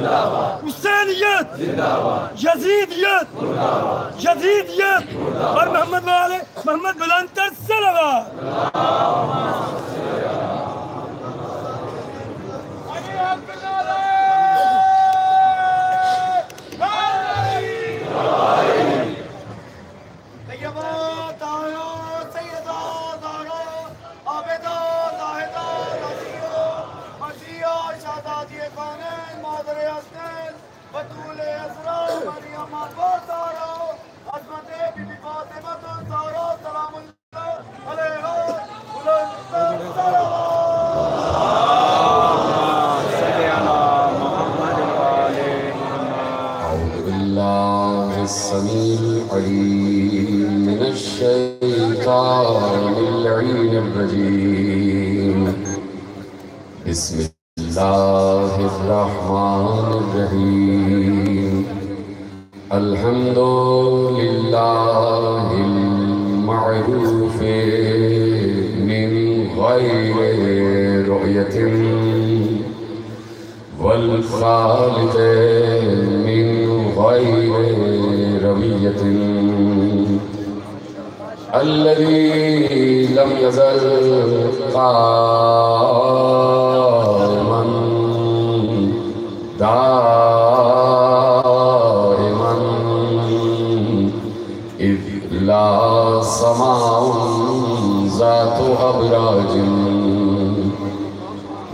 حسینیت یزیدیت یزیدیت اور محمد والے محمد بلند تر صلوات السميع العليم من الشيطان اللعين الرجيم بسم الله الرحمن الرحيم الحمد لله المعروف من غير رؤية والخالق من غير روية الذي لم يزل قائما دائما إذ لا سماء ذات أبراج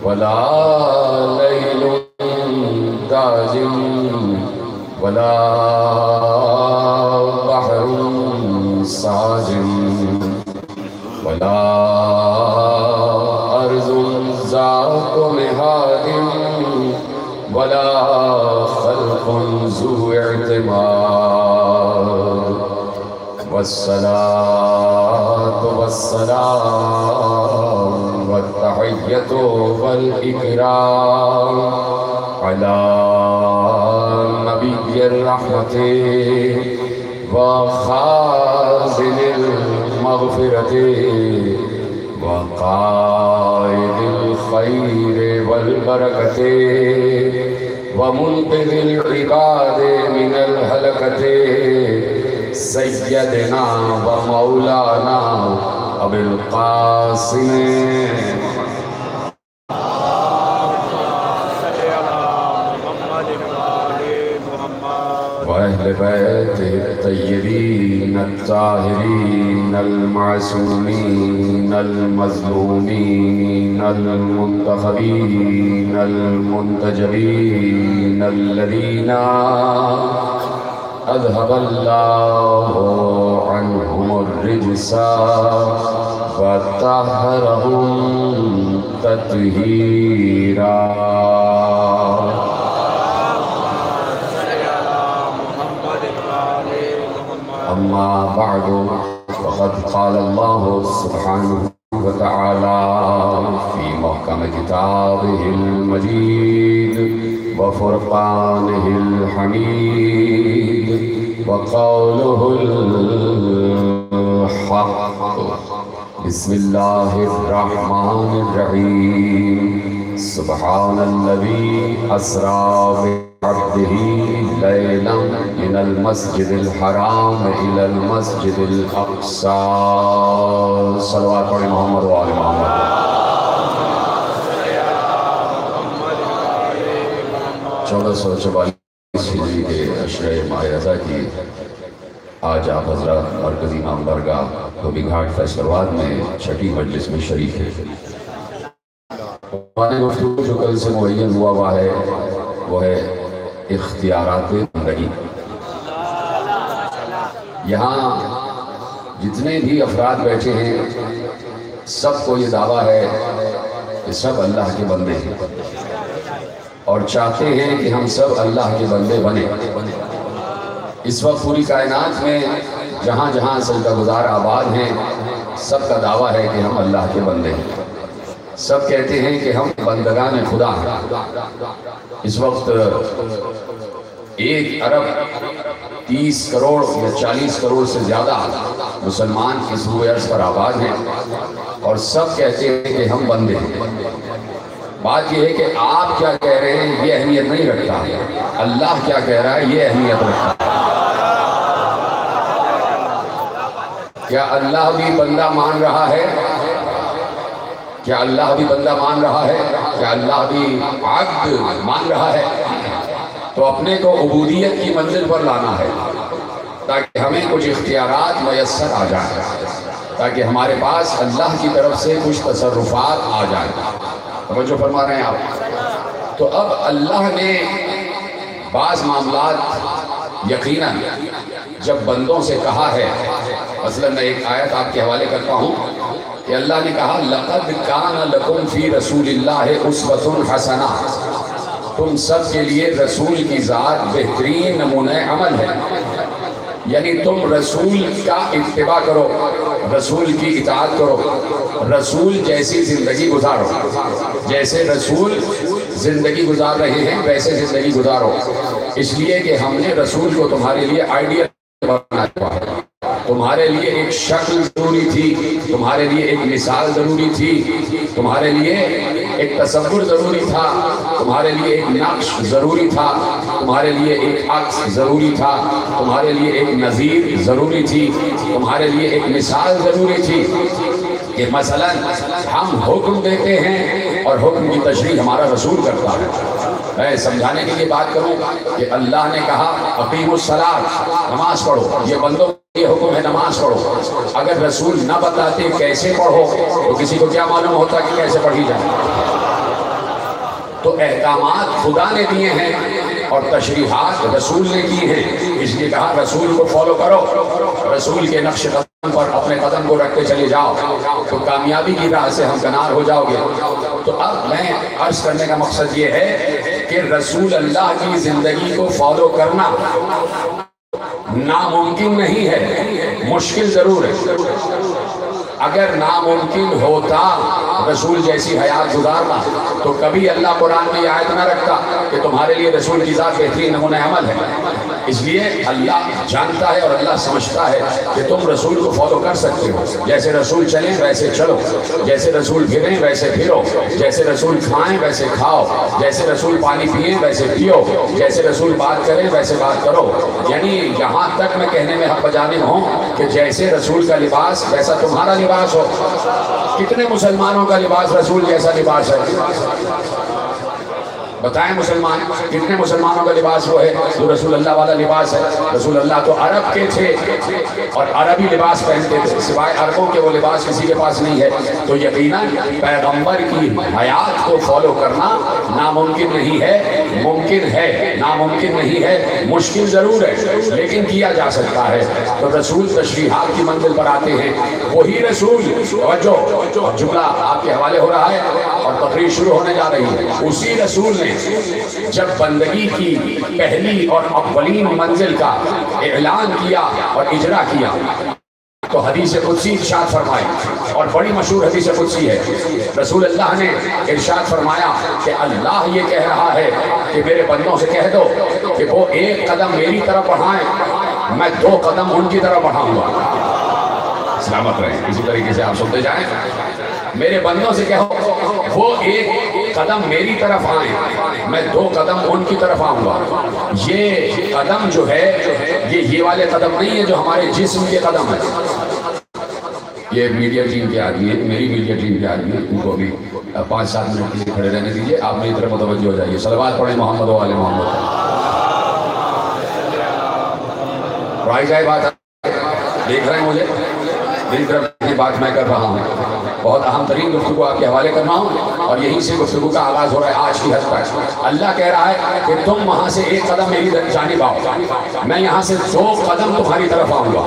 ولا ليل داجم ولا بحر ساجم ولا أرض ذات مهاد ولا خلق ذو اعتماد والصلاة والسلام والتحية والإكرام على نبي الرحمة وخازن المغفرة وقائد الخير والبركة ومنقذ العباد من الهلكة سيدنا ومولانا أبي القاسم وأهل بيته الطيبين الطاهرين المعصومين المظلومين المنتخبين المنتجبين الذين أذهب الله عنهم الرجس وطهرهم تطهيرا أما بعد فقد قال الله سبحانه وتعالى في محكم كتابه المجيد وفرقانه الحميد وقوله الحق بسم الله الرحمن الرحيم سبحان الذي أسرى عبده ليلا من المسجد الحرام إلى المسجد الأقصى صلوات على محمد وآل محمد. 1444 ہجری کے عشرہ ماہ رضا کی آج آپ حضرات مرکزی امام درگاہ دھوبی گھاٹ فیصل آباد میں چھٹی مجلس میں شریک ہے. ہمارے گفتگو جو کل سے معین ہوا ہے وہ ہے اختیارات زندگی. یہاں جتنے بھی افراد بیٹھے ہیں سب کو یہ دعویٰ ہے کہ سب اللہ کے بندے ہیں اور چاہتے ہیں کہ ہم سب اللہ کے بندے بنیں. اس وقت پوری کائنات میں جہاں جہاں سجدہ گزار آباد ہیں سب کا دعویٰ ہے کہ ہم اللہ کے بندے ہیں. سب کہتے ہیں کہ ہم بندگان خدا ہیں. اس وقت 1 ارب 30 کروڑ یا 40 کروڑ سے زیادہ مسلمان اس روئے عرض پر آباد ہیں اور سب کہتے ہیں کہ ہم بندے ہیں. بات یہ ہے کہ آپ کیا کہہ رہے ہیں یہ اہمیت نہیں رکھتا، اللہ کیا کہہ رہا ہے یہ اہمیت رکھتا ہے۔ کیا اللہ بھی بندہ مان رہا ہے؟ کیا اللہ بھی بندہ مان رہا ہے؟ کیا اللہ بھی عبد مان رہا ہے؟ تو اپنے کو عبودیت کی منزل پر لانا ہے تاکہ ہمیں کچھ اختیارات میسر آ جائیں، تاکہ ہمارے پاس اللہ کی طرف سے کچھ تصرفات آ جائیں۔ توجہ فرما رہے ہیں آپ؟ تو اب اللہ نے بعض معاملات یقیناً جب بندوں سے کہا ہے، مثلا میں ایک آیت آپ کے حوالے کرتا ہوں کہ اللہ نے کہا لَقَدْ كَانَ لَكُمْ فِي رَسُولِ اللَّهِ أُسْوَةٌ حَسَنَةٌ، تم سب کے لیے رسول کی ذات بہترین نمونہ عمل ہے، یعنی تم رسول کا اتباع کرو، رسول کی اطاعت کرو، رسول جیسی زندگی گزارو، جیسے رسول زندگی گزار رہے ہیں ویسے زندگی گزارو، اس لیے کہ ہم نے رسول کو تمہارے لیے آئیڈیل بنایا ہے، تمہارے لیے ایک شکل ضروری تھی، تمہارے لیے ایک مثال ضروری تھی، تمہارے لیے ایک تصور ضروری تھا، تمہارے لیے ایک نقش ضروری تھا، تمہارے لیے ایک عکس ضروری تھا، تمہارے لیے ایک نظیر ضروری تھی، تمہارے لیے ایک مثال ضروری تھی کہ مثلا ہم حکم دیتے ہیں اور حکم کی تشریح ہمارا رسول کرتا ہے۔ میں سمجھانے کے لیے بات کروں کہ اللہ نے کہا اقیموا الصلاۃ، نماز پڑھو، یہ بندوں یہ حکم ہے نماز پڑھو، اگر رسول نہ بتاتے کیسے پڑھو تو کسی کو کیا معلوم ہوتا کہ کیسے پڑھی جائے؟ تو احکامات خدا نے دیے ہیں اور تشریحات رسول نے کی ہیں، اس لیے کہا رسول کو فالو کرو، رسول کے نقش قدم پر اپنے قدم کو رکھتے چلے جاؤ تو کامیابی کی راہ سے ہمکنار ہو جاؤ گے۔ تو اب میں عرض کرنے کا مقصد یہ ہے کہ رسول اللہ کی زندگی کو فالو کرنا ناممکن نہیں ہے، مشکل ضرور ہے۔ اگر ناممکن ہوتا رسول جیسی حیات گزارنا تو کبھی اللہ قرآن میں یہ آیت نہ رکھتا کہ تمہارے لیے رسول کی ذات بہترین نمونہ عمل ہے۔ اس لیے اللہ جانتا ہے اور اللہ سمجھتا ہے کہ تم رسول کو فالو کر سکتے ہو، جیسے رسول چلیں ویسے چلو، جیسے رسول پھریں ویسے پھرو، جیسے رسول کھائیں ویسے کھاؤ، جیسے رسول پانی پئیں ویسے پیو، جیسے رسول بات کریں ویسے بات کرو، یعنی یہاں تک میں کہنے میں حق بجانب ہوں کہ جیسے رسول کا لباس ویسا تمہارا لباس ہو۔ کتنے مسلمانوں کا لباس رسول جیسا لباس ہے؟ بتائیں مسلمان کتنے مسلمانوں کا لباس وہ ہے جو رسول اللہ والا لباس ہے؟ رسول اللہ تو عرب کے تھے اور عربی لباس پہنتے تھے، سوائے عربوں کے وہ لباس کسی کے پاس نہیں ہے۔ تو یقیناً پیغمبر کی حیات کو فالو کرنا ناممکن نہیں ہے، ممکن ہے، ناممکن نہیں ہے، مشکل ضرور ہے لیکن کیا جا سکتا ہے۔ تو رسول تشریحات کی منزل پر آتے ہیں، وہی رسول توجہ جملہ آپ کے حوالے ہو رہا ہے اور تقریر شروع ہونے جا رہی ہے، اسی رسول نے جب بندگی کی پہلی اور اولین منزل کا اعلان کیا اور اجرا کیا تو حدیث قدسی ارشاد فرمائی، اور بڑی مشہور حدیث قدسی ہے۔ رسول اللہ نے ارشاد فرمایا کہ اللہ یہ کہہ رہا ہے کہ میرے بندوں سے کہہ دو کہ وہ ایک قدم میری طرف بڑھائیں، میں 2 قدم ان کی طرف بڑھاؤں گا۔ سلامت رہیں، اسی طریقے سے آپ سنتے جائیں۔ میرے بندوں سے کہو وہ ایک قدم میری طرف آئیں، میں 2 قدم ان کی طرف آؤں گا۔ یہ قدم جو ہے یہ والے قدم نہیں ہے جو ہمارے جسم کے قدم ہے۔ یہ میڈیا ٹیم کے آدمی ہیں، میری میڈیا ٹیم کے آدمی ہیں، ان کو بھی 5-7 منٹ کے لیے کھڑے رہنے دیجیے، آپ میری طرف متوجہ ہو جائیے۔ صلوات پڑھیں محمد و آل محمد۔ رائی جائے بات دیکھ رہے ہیں مجھے، میری طرف یہ بات میں کر رہا ہوں، بہت اہم ترین گفتگو آپ کے حوالے کرنا ہوں اور یہیں سے گفتگو کا آغاز ہو رہا ہے آج کی حد تک۔ اللہ کہہ رہا ہے کہ تم وہاں سے 1 قدم میری جانب آؤ، میں یہاں سے 2 قدم تمہاری طرف آؤں گا۔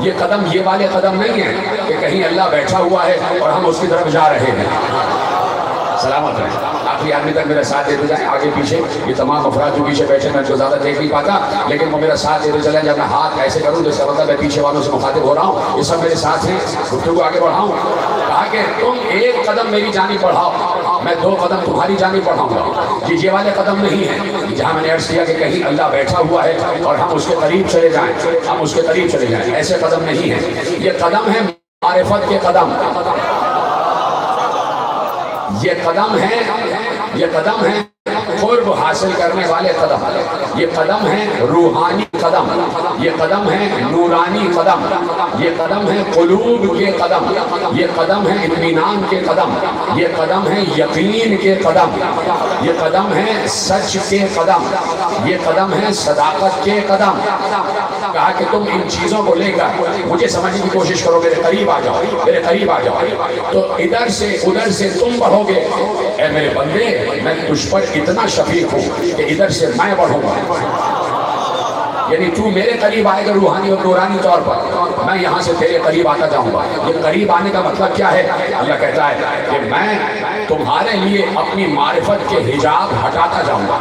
یہ قدم یہ والے قدم نہیں ہیں کہ کہیں اللہ بیٹھا ہوا ہے اور ہم اس کی طرف جا رہے ہیں۔ سلامت رہیں، آخری آدمی تک میرا ساتھ دیتے جائیں، آگے پیچھے یہ تمام افراد جو پیچھے بیٹھے میں جو زیادہ دیکھ نہیں پاتا لیکن وہ میرا ساتھ دیتے چلیں، جب میں ہاتھ ایسے کروں جس کا مطلب میں پیچھے والوں سے مخاطب ہو رہا ہوں، یہ سب میرے ساتھ ہیں، گفتگو آگے بڑھاؤں۔ کہا کہ تم 1 قدم میری جانب بڑھاؤ، میں 2 قدم تمہاری جانب بڑھاؤں گا۔ یہ والے قدم نہیں ہیں جہاں میں نے عرض کیا کہ کہیں اللہ بیٹھا ہوا ہے اور ہم اس کے قریب چلے جائیں، ہم اس کے قریب چلے جائیں، ایسے قدم نہیں ہیں۔ یہ قدم ہے معرفت کے قدم، یہ قدم ہے یہ قدم ہے قرب حاصل کرنے والے قدم، یہ قدم ہے روحانی قدم، یہ قدم ہے نورانی قدم، یہ قدم ہے قلوب کے قدم، یہ قدم ہے اطمینان کے قدم، یہ قدم ہے یقین کے قدم، یہ قدم ہے سچ کے قدم، یہ قدم ہے صداقت کے قدم۔ کہا کہ تم ان چیزوں کو لے کر مجھے سمجھنے کی کوشش کرو، میرے قریب آ جاؤ، میرے قریب آ جاؤ، تو ادھر سے ادھر سے تم بڑھو گے۔ اے میرے بندے، میں تجھ پر اتنا شفیق ہوں کہ ادھر سے میں بڑھوں گا، یعنی تو میرے قریب آئے گا روحانی اور نورانی طور پر، میں یہاں سے تیرے قریب آتا جاؤں گا۔ یہ قریب آنے کا مطلب کیا ہے؟ اللہ کہتا ہے کہ میں تمہارے لیے اپنی معرفت کے حجاب ہٹاتا جاؤں گا۔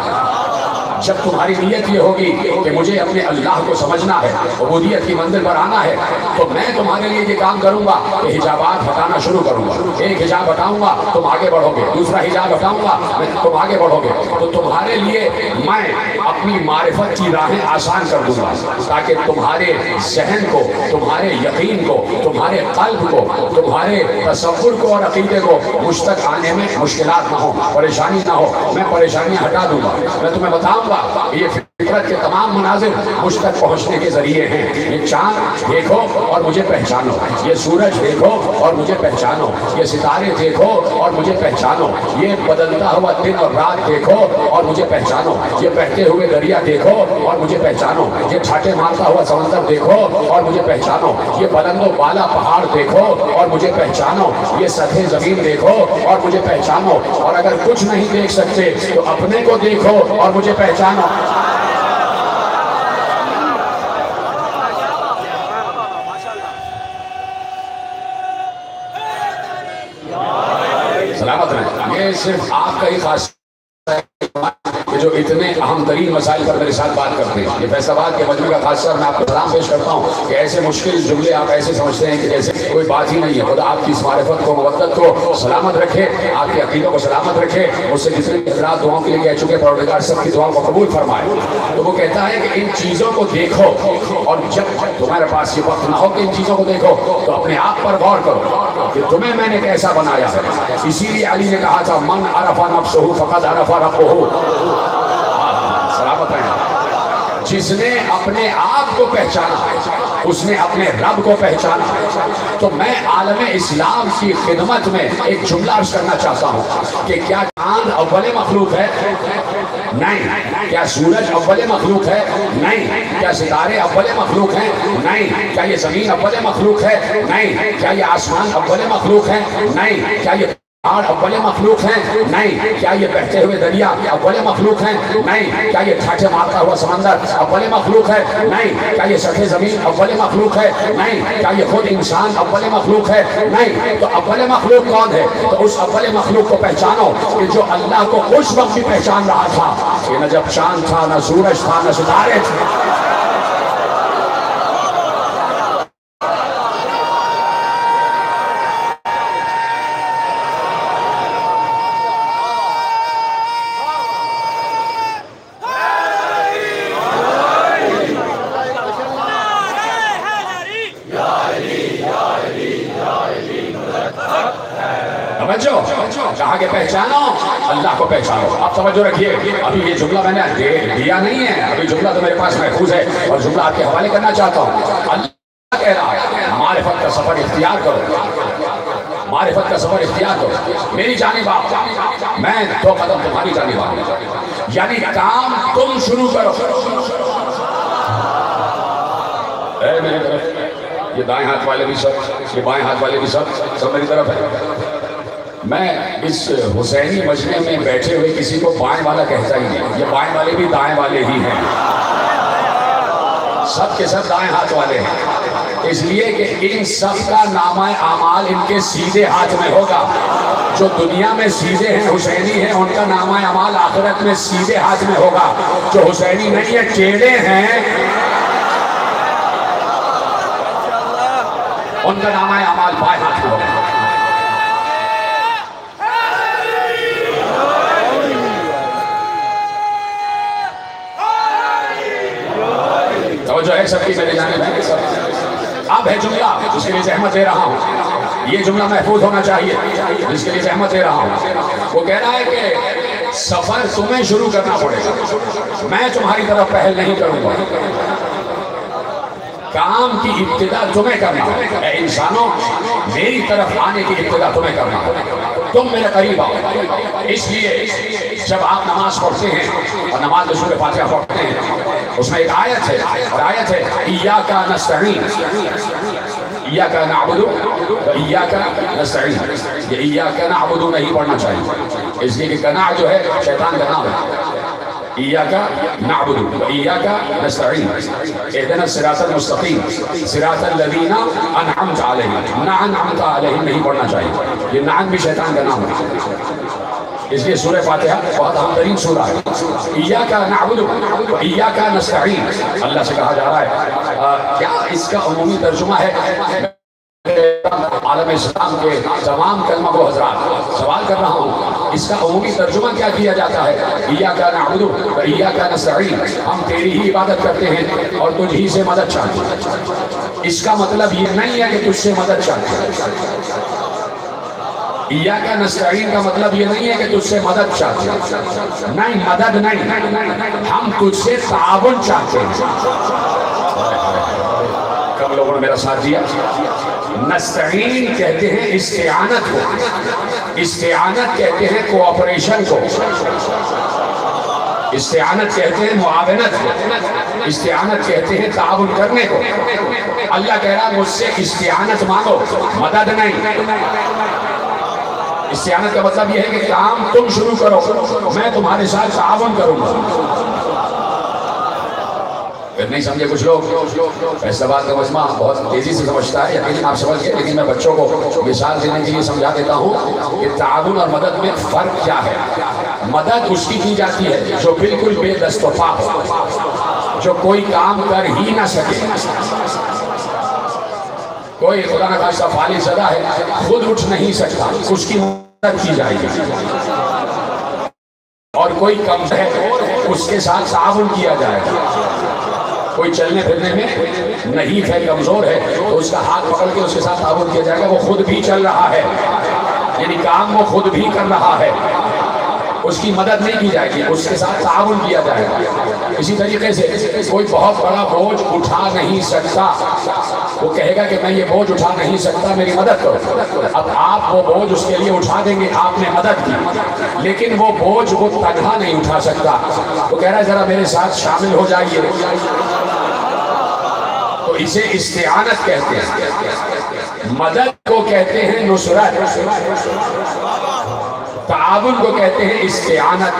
جب تمہاری نیت یہ ہوگی کہ مجھے اپنے اللہ کو سمجھنا ہے، عبودیت کی منزل پر آنا ہے، تو میں تمہارے لیے یہ کام کروں گا کہ حجابات ہٹانا شروع کروں گا۔ ایک حجاب ہٹاؤں گا تم آگے بڑھو گے، دوسرا حجاب ہٹاؤں گا تم آگے بڑھو گے، تو تمہارے لیے میں اپنی معرفت کی راہیں آسان کر دوں گا، تاکہ تمہارے ذہن کو، تمہارے یقین کو، تمہارے قلب کو، تمہارے تصور کو اور عقیدے کو مجھ تک آنے میں مشکلات نہ ہو، پریشانی نہ ہو۔ میں پریشانیاں ہٹا دوں گا، میں تمہیں بتاؤں گا یہ فطرت کے تمام مناظر مجھ تک پہنچنے کے ذریعے ہیں۔ یہ چاند دیکھو اور مجھے پہچانو، یہ سورج دیکھو اور مجھے پہچانو، یہ ستارے دیکھو اور مجھے پہچانو، یہ بدلتا ہوا دن اور رات دیکھو اور مجھے پہچانو، یہ بہتے ہوئے دریا دیکھو اور مجھے پہچانو، یہ چھاٹے مارتا ہوا سمندر دیکھو اور مجھے پہچانو، یہ بلند و بالا پہاڑ دیکھو اور مجھے پہچانو، یہ سطح زمین دیکھو اور مجھے پہچانو، اور اگر کچھ نہیں دیکھ سکتے تو اپنے کو دیکھو اور مجھے پہچانو۔ سلامت رہیں۔ یہ صرف آپ کا ہی خاص کہ جو اتنے اہم ترین مسائل پر میرے ساتھ بات کرتے ہیں۔ یہ فیصل آباد کے مجمع کا خاصہ میں آپ کو سلام پیش کرتا ہوں کہ ایسے مشکل جملے آپ ایسے سمجھتے ہیں کہ جیسے کوئی بات ہی نہیں ہے۔ خدا آپ کی اس معرفت کو، مودت کو سلامت رکھے، آپ کے عقیدوں کو سلامت رکھے۔ مجھ سے جتنے حضرات دعاؤں کے لیے کہہ چکے، پروردگار سب کی دعاؤں کو قبول فرمائے۔ تو وہ کہتا ہے کہ ان چیزوں کو دیکھو، اور جب تمہارے پاس یہ وقت نہ ہو کہ ان چیزوں کو دیکھو تو اپنے آپ پر غور کرو کہ تمہیں میں نے کیسا بنایا ہے۔ اسی لیے علی نے کہا تھا من عرف نفسہ فقد عرف ربہ۔ سلامت ہے۔ جس نے اپنے آپ کو پہچانا اس نے اپنے رب کو پہچانا۔ تو میں عالم اسلام کی خدمت میں ایک جملہ عرض کرنا چاہتا ہوں کہ کیا چاند اول مخلوق ہے؟ نہیں۔ کیا سورج اول مخلوق ہے؟ نہیں۔ کیا ستارے اول مخلوق ہیں؟ نہیں۔ کیا یہ زمین اول مخلوق ہے؟ نہیں۔ کیا یہ آسمان اول مخلوق ہے؟ نہیں۔ کیا یہ پہاڑ اول مخلوق ہیں؟ نہیں۔ کیا یہ بہتے ہوئے دریا اول مخلوق ہیں؟ نہیں۔ کیا یہ چھاٹے مارتا ہوا سمندر اول مخلوق ہے؟ نہیں۔ کیا یہ سطح زمین اول مخلوق ہے؟ نہیں۔ کیا یہ خود انسان اول مخلوق ہے؟ نہیں۔ تو اول مخلوق کون ہے؟ تو اس اول مخلوق کو پہچانو کہ جو اللہ کو اس وقت بھی پہچان رہا تھا کہ نہ جب چاند تھا، نہ سورج تھا، نہ ستارے تھے۔ کہا کہ پہچانو اللہ کو پہچانو۔ آپ توجہ رکھیے، ابھی یہ جملہ میں نے دیا نہیں ہے، ابھی جملہ تو میرے پاس محفوظ ہے اور جملہ آپ کے حوالے کرنا چاہتا ہوں۔ اللہ کہہ رہا ہے معرفت کا سفر اختیار کرو، معرفت کا سفر اختیار کرو میری جانب آپ، میں دو قدم تمہاری جانب آؤں، یعنی کام تم شروع کرو۔ اے میری طرف، یہ دائیں ہاتھ والے بھی سب، یہ بائیں ہاتھ والے بھی سب میری طرف ہے۔ میں اس حسینی مجمع میں بیٹھے ہوئے کسی کو بائیں والا کہتا ہی نہیں، یہ بائیں والے بھی دائیں والے ہی ہیں، سب کے سب دائیں ہاتھ والے ہیں، اس لیے کہ ان سب کا نامہ اعمال ان کے سیدھے ہاتھ میں ہوگا۔ جو دنیا میں سیدھے ہیں، حسینی ہیں، ان کا نامہ اعمال آخرت میں سیدھے ہاتھ میں ہوگا۔ جو حسینی نہیں ہے، ٹیڑھے ہیں، ان کا نامہ اعمال بائیں ہاتھ میں ہوگا۔ جو ہے سب کی میرے جانب ہے۔ اب ہے جملہ جس کے لیے زحمت دے رہا ہوں، یہ جملہ محفوظ ہونا چاہیے جس کے لیے زحمت دے رہا ہوں۔ وہ کہہ رہا ہے کہ سفر تمہیں شروع کرنا پڑے گا، میں تمہاری طرف پہل نہیں کروں گا، کام کی ابتدا تمہیں کرنا ہے، اے انسانوں میری طرف آنے کی ابتدا تمہیں کرنا ہے، تم میرے قریب آؤ۔ اس لیے جب آپ نماز پڑھتے ہیں اور نماز میں سورہ فاتحہ پڑھتے ہیں، اس میں ایک آیت ہے، اور آیت ہے ایاک نستعین، ایاک نعبد و ایاک نستعین۔ یہ ایاک نعبد نہیں پڑھنا چاہیے، اس لیے کہ قناع جو ہے شیطان کا نام ہے۔ ایاک نعبد و ایاک نستعین اهدنا الصراط المستقیم صراط الذین انعمت علیہم، نہ انعمت علیہم نہیں پڑھنا چاہیے، یہ نعم بھی شیطان کا نام ہے۔ اس لیے سورہ فاتحہ بہت اہم ترین سورہ ہے۔ ایاک نعبد و ایاک نستعین، اللہ سے کہا جا رہا ہے، کیا اس کا عمومی ترجمہ ہے؟ عالم اسلام کے تمام کلمہ گو حضرات سوال کر رہا ہوں، اس کا عمومی ترجمہ کیا کیا جاتا ہے؟ ایاک نعبد و ایاک نستعین، ہم تیری ہی عبادت کرتے ہیں اور تجھ ہی سے مدد چاہتے ہیں۔ اس کا مطلب یہ نہیں ہے کہ تجھ سے مدد چاہتے ہیں، ایاک نستعین کا مطلب یہ نہیں ہے کہ تجھ سے مدد چاہتے ہیں، نہیں مدد نہیں، ہم تجھ سے تعاون چاہتے ہیں۔ کم لوگوں نے میرا ساتھ دیا؟ نستعین کہتے ہیں استعانت کو، استعانت کہتے ہیں کوآپریشن کو، استعانت کہتے ہیں معاونت کو، استعانت کہتے ہیں تعاون کرنے کو۔ اللہ کہہ رہا مجھ سے استعانت مانگو، مدد نہیں۔ استعانت کا مطلب یہ ہے کہ کام تم شروع کرو، میں تمہارے ساتھ تعاون کروں گا۔ نہیں سمجھے کچھ لوگ؟ فیصل آباد کا مجمع بہت تیزی سے سمجھتا ہے، یقیناً آپ سمجھ گئے، لیکن میں بچوں کو مثال دینے کے لیے سمجھا دیتا ہوں کہ تعاون اور مدد میں فرق کیا ہے۔ مدد اس کی جاتی ہے جو بالکل بے دست و پا ہو، جو کوئی کام کر ہی نہ سکے۔ کوئی خدا نہ خواستہ فالج زدہ ہے، خود اٹھ نہیں سکتا، اس کی مدد کی جائے گی۔ اور کوئی کم ہے، اس کے ساتھ تعاون کیا جائے گا۔ کوئی چلنے پھرنے میں نہیں ہے، کمزور ہے، تو اس کا ہاتھ پکڑ کے اس کے ساتھ تعاون کیا جائے گا۔ وہ خود بھی چل رہا ہے، یعنی کام وہ خود بھی کر رہا ہے، اس کی مدد نہیں کی جائے گی، اس کے ساتھ تعاون کیا جائے گا۔ اسی طریقے سے کوئی بہت بڑا بوجھ اٹھا نہیں سکتا، وہ کہے گا کہ میں یہ بوجھ اٹھا نہیں سکتا، میری مدد کرو۔ اب آپ وہ بوجھ اس کے لیے اٹھا دیں گے، آپ نے مدد کی، لیکن وہ بوجھ وہ تنہا نہیں اٹھا سکتا۔ وہ کہہ رہا ہے ذرا میرے ساتھ شامل ہو جائیے، تو اسے استعانت کہتے ہیں۔ مدد کو کہتے ہیں نصرت، تعاون کو کہتے ہیں استعانت۔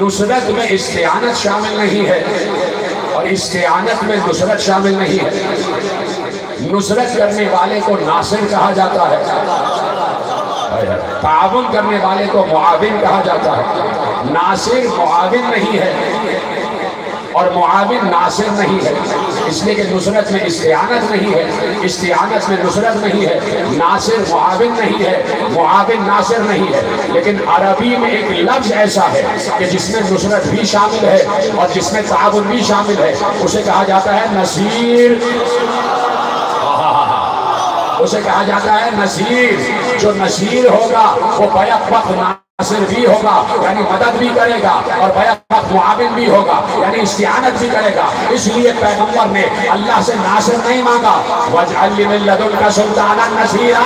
نصرت میں استعانت شامل نہیں ہے اور استعانت میں نصرت شامل نہیں ہے۔ نصرت کرنے والے کو ناصر کہا جاتا ہے، تعاون کرنے والے کو معاون کہا جاتا ہے۔ ناصر معاون نہیں ہے اور معاون ناصر نہیں ہے، اس لیے کہ نصرت میں استعانت نہیں ہے، استعانت میں نصرت نہیں ہے، ناصر معاون نہیں ہے، معاون ناصر نہیں ہے۔ لیکن عربی میں ایک لفظ ایسا ہے کہ جس میں نصرت بھی شامل ہے اور جس میں تعاون بھی شامل ہے، اسے کہا جاتا ہے نصیر۔ اسے کہا جاتا ہے نصیر۔ جو نصیر ہوگا وہ بیک وقت ناصر بھی ہوگا، یعنی مدد بھی کرے گا، اور بیک وقت معاون بھی ہوگا، یعنی استعانت بھی کرے گا۔ اس لیے پیغمبر نے اللہ سے ناصر نہیں مانگا، وَاجْعَلْ لِي مِن لَّدُنْكَ سُلْطَانًا نَصِيرًا۔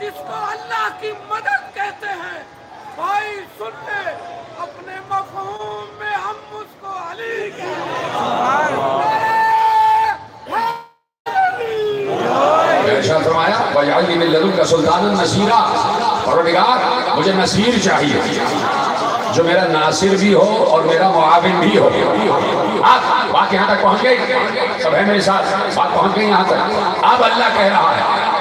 جس کو اللہ کی مدد کہتے ہیں، بھائی سن لے، اپنے مفہوم میں ہم اس کو علی کہتے ہیں۔ ارشاد فرمایا وَاجْعَلْ لِي مِن لَّدُنْكَ سُلْطَانًا نَصِيرًا، پروردگار مجھے نصیر چاہیے جو میرا ناصر بھی ہو اور میرا معاون بھی ہو۔ بات یہاں تک پہنچ گئی؟ سب ہے میرے ساتھ؟ بات پہنچ گئی یہاں تک؟ اب اللہ کہہ رہا ہے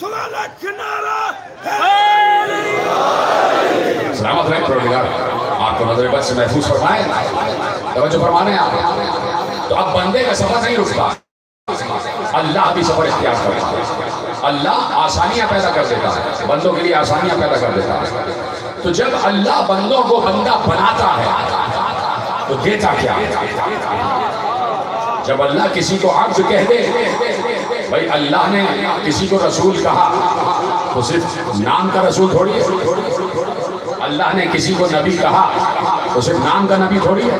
سوالہ کنارہ سلامت رہے پروردگار آپ کو نظر بد سے محفوظ فرمائے توجہ فرمانے آپ تو اب بندے کا سفر نہیں رکتا اللہ بھی سفر اختیار کرتا ہے اللہ آسانیاں پیدا کر دیتا ہے بندوں کے لیے آسانیاں پیدا کر دیتا ہے تو جب اللہ بندوں کو بندہ بناتا ہے تو دیتا کیا جب اللہ کسی کو عبد کہہ دے بھائی اللہ نے کسی کو رسول کہا تو صرف نام کا رسول تھوڑی ہے اللہ نے کسی کو نبی کہا تو صرف نام کا نبی تھوڑی ہے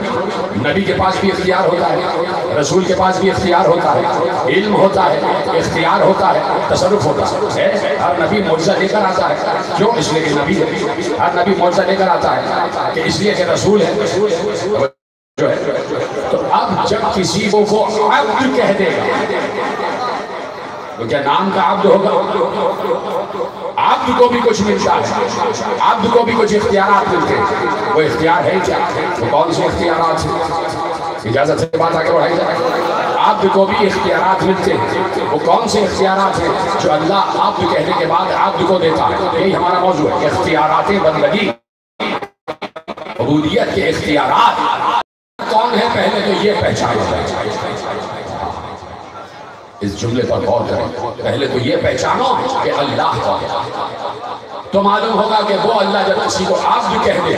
نبی کے پاس بھی اختیار ہوتا ہے رسول کے پاس بھی اختیار ہوتا ہے علم ہوتا ہے اختیار ہوتا ہے تصرف ہوتا ہے ہر نبی معجزہ لے کر آتا ہے کیوں اس لیے کہ نبی ہے ہر نبی معجزہ لے کر آتا ہے کہ اس لیے کہ رسول ہے تو اب جب کسی کو عبد کہہ دے گا تو کیا نام کا عبد ہوگا عبد کو بھی کچھ ملتا ہے عبد کو بھی کچھ اختیارات ملتے ہیں وہ اختیار ہے کیا وہ کون سے اختیارات ہیں اجازت سے بات آگے بڑھائی جائے عبد کو بھی اختیارات ملتے ہیں وہ کون سے اختیارات ہیں جو اللہ عبد کہنے کے بعد عبد کو دیتا ہے یہی ہمارا موضوع ہے اختیارات بندگی عبودیت کے اختیارات کون ہے پہلے تو یہ پہچانا جائے اس جملے پر غور کریں پہلے تو یہ پہچانو کہ اللہ کا تو معلوم ہوگا کہ وہ اللہ جب کسی کو عبد کہہ دے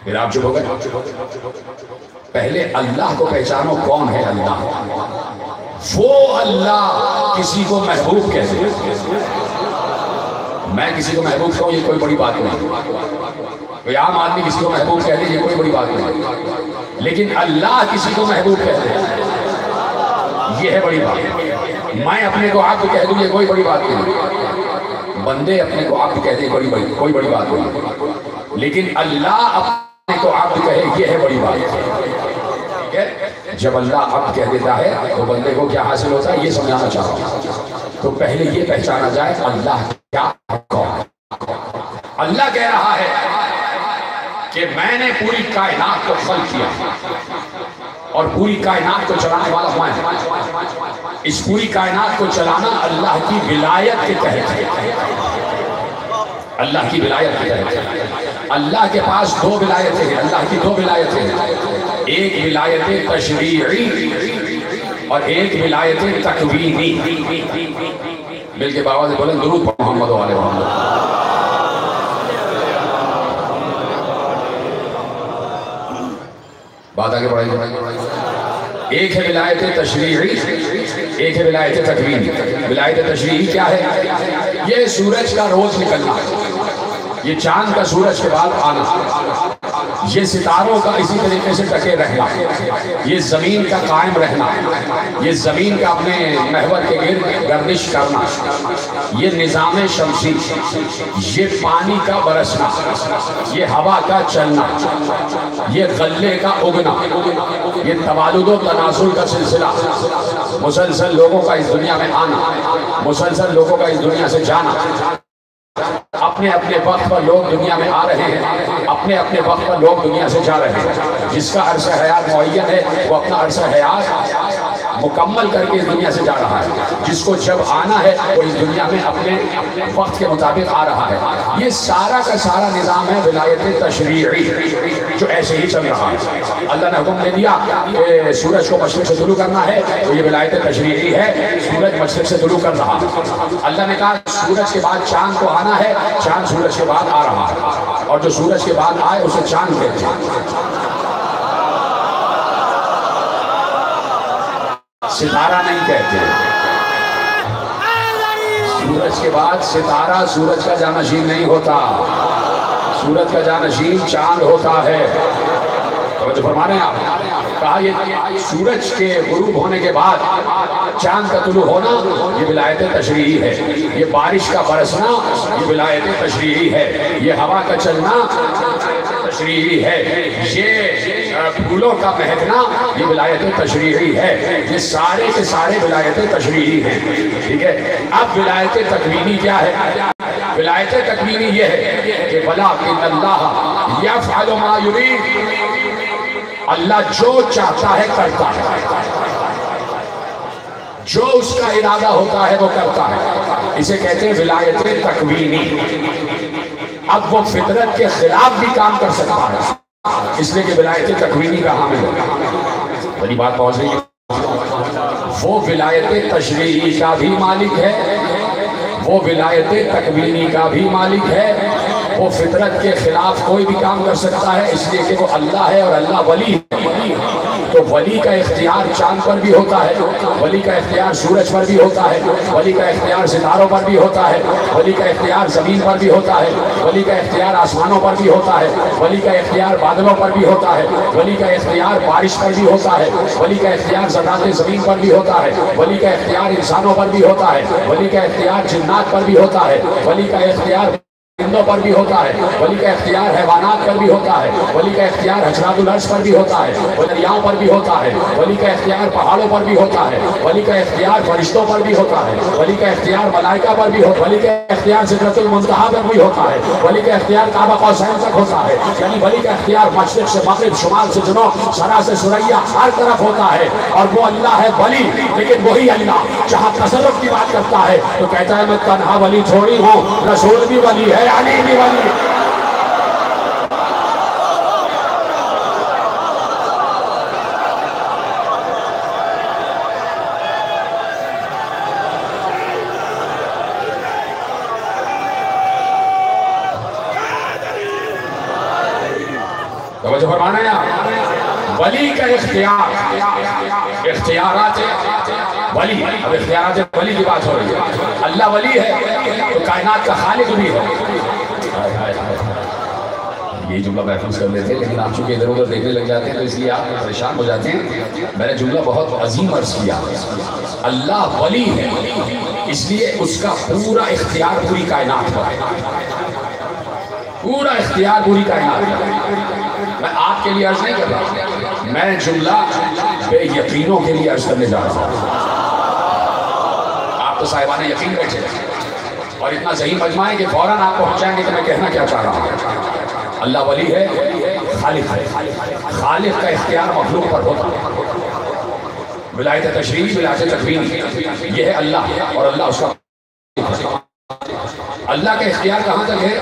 پھر آپ چپ ہو گئے پہلے اللہ کو پہچانو کون ہے اللہ وہ اللہ کسی کو محبوب کہہ دے میں کسی کو محبوب کہوں یہ کوئی بڑی بات نہیں کوئی عام آدمی کسی کو محبوب کہہ دے یہ کوئی بڑی بات نہیں لیکن اللہ کسی کو محبوب کہہ دے یہ ہے بڑی بات میں اپنے کو عبد کہہ دوں یہ کوئی بڑی بات نہیں بندے اپنے کو عبد کہہ دیں کوئی بڑی بات نہیں لیکن اللہ اپنے کو عبد کہے یہ ہے بڑی بات جب اللہ عبد کہہ دیتا ہے تو بندے کو کیا حاصل ہوتا ہے یہ سمجھانا چاہتا ہوں تو پہلے یہ پہچانا جائے اللہ کیا کون اللہ کہہ رہا ہے کہ میں نے پوری کائنات کو خلق کیا اور پوری کائنات کو چلانے والا میں اس پوری کائنات کو چلانا اللہ کی ولایت کے تحت ہے اللہ کی ولایت کے تحت ہے اللہ کے پاس دو ولایتیں ہیں اللہ کی دو ولایتیں ہیں ایک ولایت تشریعی اور ایک ولایت تکوینی مل کے باوازیں بولیں درود محمد و آل محمد بات آگے بڑھائی ایک ہے ولایت تشریعی ایک ہے ولایت تکوینی ولایت تشریعی کیا ہے یہ سورج کا روز نکلنا یہ چاند کا سورج کے بعد آنا یہ ستاروں کا اسی طریقے سے ٹکے رہنا یہ زمین کا قائم رہنا یہ زمین کا اپنے محور کے گرد گردش کرنا یہ نظام شمسی یہ پانی کا برسنا یہ ہوا کا چلنا یہ غلے کا اگنا یہ تبادل و تناسل کا سلسلہ مسلسل لوگوں کا اس دنیا میں آنا مسلسل لوگوں کا اس دنیا سے جانا اپنے اپنے وقت پر لوگ دنیا میں آ رہے ہیں اپنے اپنے وقت پر لوگ دنیا سے جا رہے ہیں جس کا عرصہ حیات معین ہے وہ اپنا عرصہ حیات مکمل کر کے اس دنیا سے جا رہا ہے جس کو جب آنا ہے وہ اس دنیا میں اپنے وقت کے مطابق آ رہا ہے یہ سارا کا سارا نظام ہے ولایت تشریعی جو ایسے ہی چل رہا ہے اللہ نے حکم دے دیا کہ سورج کو مشرق سے طلوع کرنا ہے تو یہ ولایت تشریعی ہے سورج مشرق سے طلوع کر رہا ہے اللہ نے کہا سورج کے بعد چاند کو آنا ہے چاند سورج کے بعد آ رہا ہے اور جو سورج کے بعد آئے اسے چاند کہتے ہیں ستارہ نہیں کہتے سورج کے بعد ستارہ سورج کا جانشین نہیں ہوتا سورج کا جانشین چاند ہوتا ہے توجہ فرمانے آپ کہا یہ سورج کے غروب ہونے کے بعد چاند کا طلوع ہونا یہ ولایت تشریعی ہے یہ بارش کا برسنا یہ ولایت تشریعی ہے یہ ہوا کا چلنا تشریعی ہے یہ پھولوں کا مہکنا یہ ولایت تشریعی ہے یہ سارے کے سارے ولایت تشریعی ہیں ٹھیک ہے اب ولایت تکوینی کیا ہے ولایت تکوینی یہ ہے کہ وَلَٰكِنَّ اللَّهَ يَفْعَلُ مَا يُرِيدُ اللہ جو چاہتا ہے کرتا ہے جو اس کا ارادہ ہوتا ہے وہ کرتا ہے. اسے کہتے ہیں ولایت تکوینی. اب وہ فطرت کے خلاف بھی کام کر سکتا ہے اس لیے کہ ولایت تکوینی کا حامل ہے. بڑی بات پہنچ رہی ہے. وہ ولایت تشریعی کا بھی مالک ہے, وہ ولایت تکوینی کا بھی مالک ہے. وہ فطرت کے خلاف کوئی بھی کام کر سکتا ہے اس لیے کہ وہ اللہ ہے اور اللہ ولی ہے. تو ولی کا اختیار چاند پر بھی ہوتا ہے, ولی کا اختیار سورج پر بھی ہوتا ہے, ولی کا اختیار ستاروں پر بھی ہوتا ہے, ولی کا اختیار زمین پر بھی ہوتا ہے, ولی کا اختیار آسمانوں پر بھی ہوتا ہے, ولی کا اختیار بادلوں پر بھی ہوتا ہے, ولی کا اختیار بارش پر بھی ہوتا ہے, ولی کا اختیار ذرات زمین پر بھی ہوتا ہے, ولی کا اختیار انسانوں پر بھی ہوتا ہے, ولی کا اختیار جنات پر بھی ہوتا ہے, ولی کا اختیار پرندوں پر بھی ہوتا ہے, ولی کا اختیار حیوانات پر بھی ہوتا ہے, ولی کا اختیار حشرات الارض پر بھی ہوتا ہے, دریاؤں پر بھی ہوتا ہے, ولی کا اختیار پہاڑوں پر بھی ہوتا ہے, ولی کا اختیار فرشتوں پر بھی ہوتا ہے, ولی کا اختیار ملائکہ پر بھی ہوتا ہے, ولی کا اختیار سدرۃ المنتہا پر بھی ہوتا ہے, ولی کا اختیار قاب قوسین تک ہوتا ہے. یعنی ولی کا اختیار مشرق سے مغرب, شمال سے جنوب, سرا سے سریا ہر طرف ہوتا ہے. اور وہ اللہ ہے ولی, لیکن وہی اللہ جہاں تصرف کی بات کرتا ہے تو کہتا ہے میں تنہا ولی تھوڑی ہوں, رسول بھی ولی ہے, علی بھی ولی. توجہ فرمانا ہے. ولی کا اختیار, اختیارات ولی, اب اختیارات ولی کی بات ہو رہی ہے. اللہ ولی ہے تو کائنات کا خالق بھی ہے. یہ جملہ محفوظ کر لیتے ہیں لیکن آپ چونکہ ادھر ادھر دیکھنے لگ جاتے ہیں تو اس لیے آپ پریشان ہو جاتے ہیں. میں نے جملہ بہت عظیم عرض کیا. اللہ ولی ہے اس لیے اس کا پورا اختیار پوری کائنات پر ہے, پورا اختیار پوری کائنات پر ہے. میں آپ کے لیے عرض نہیں کر رہا, میں جملہ بے یقینوں کے لیے عرض کرنے جا رہا ہوں. آپ تو صاحبان یقین بیٹھے اور اتنا ذہین مجمع ہے کہ فوراً آپ پہنچائیں گے کہ میں کہنا کیا چاہ رہا ہوں. اللہ ولی ہے, خالق ہے, خالق کا اختیار مخلوق پر ہوتا ہے. ولایت تشریعی, ولایت تکوینی, یہ ہے اللہ اور اللہ اس کا. اللہ کا اختیار کہاں تک ہے؟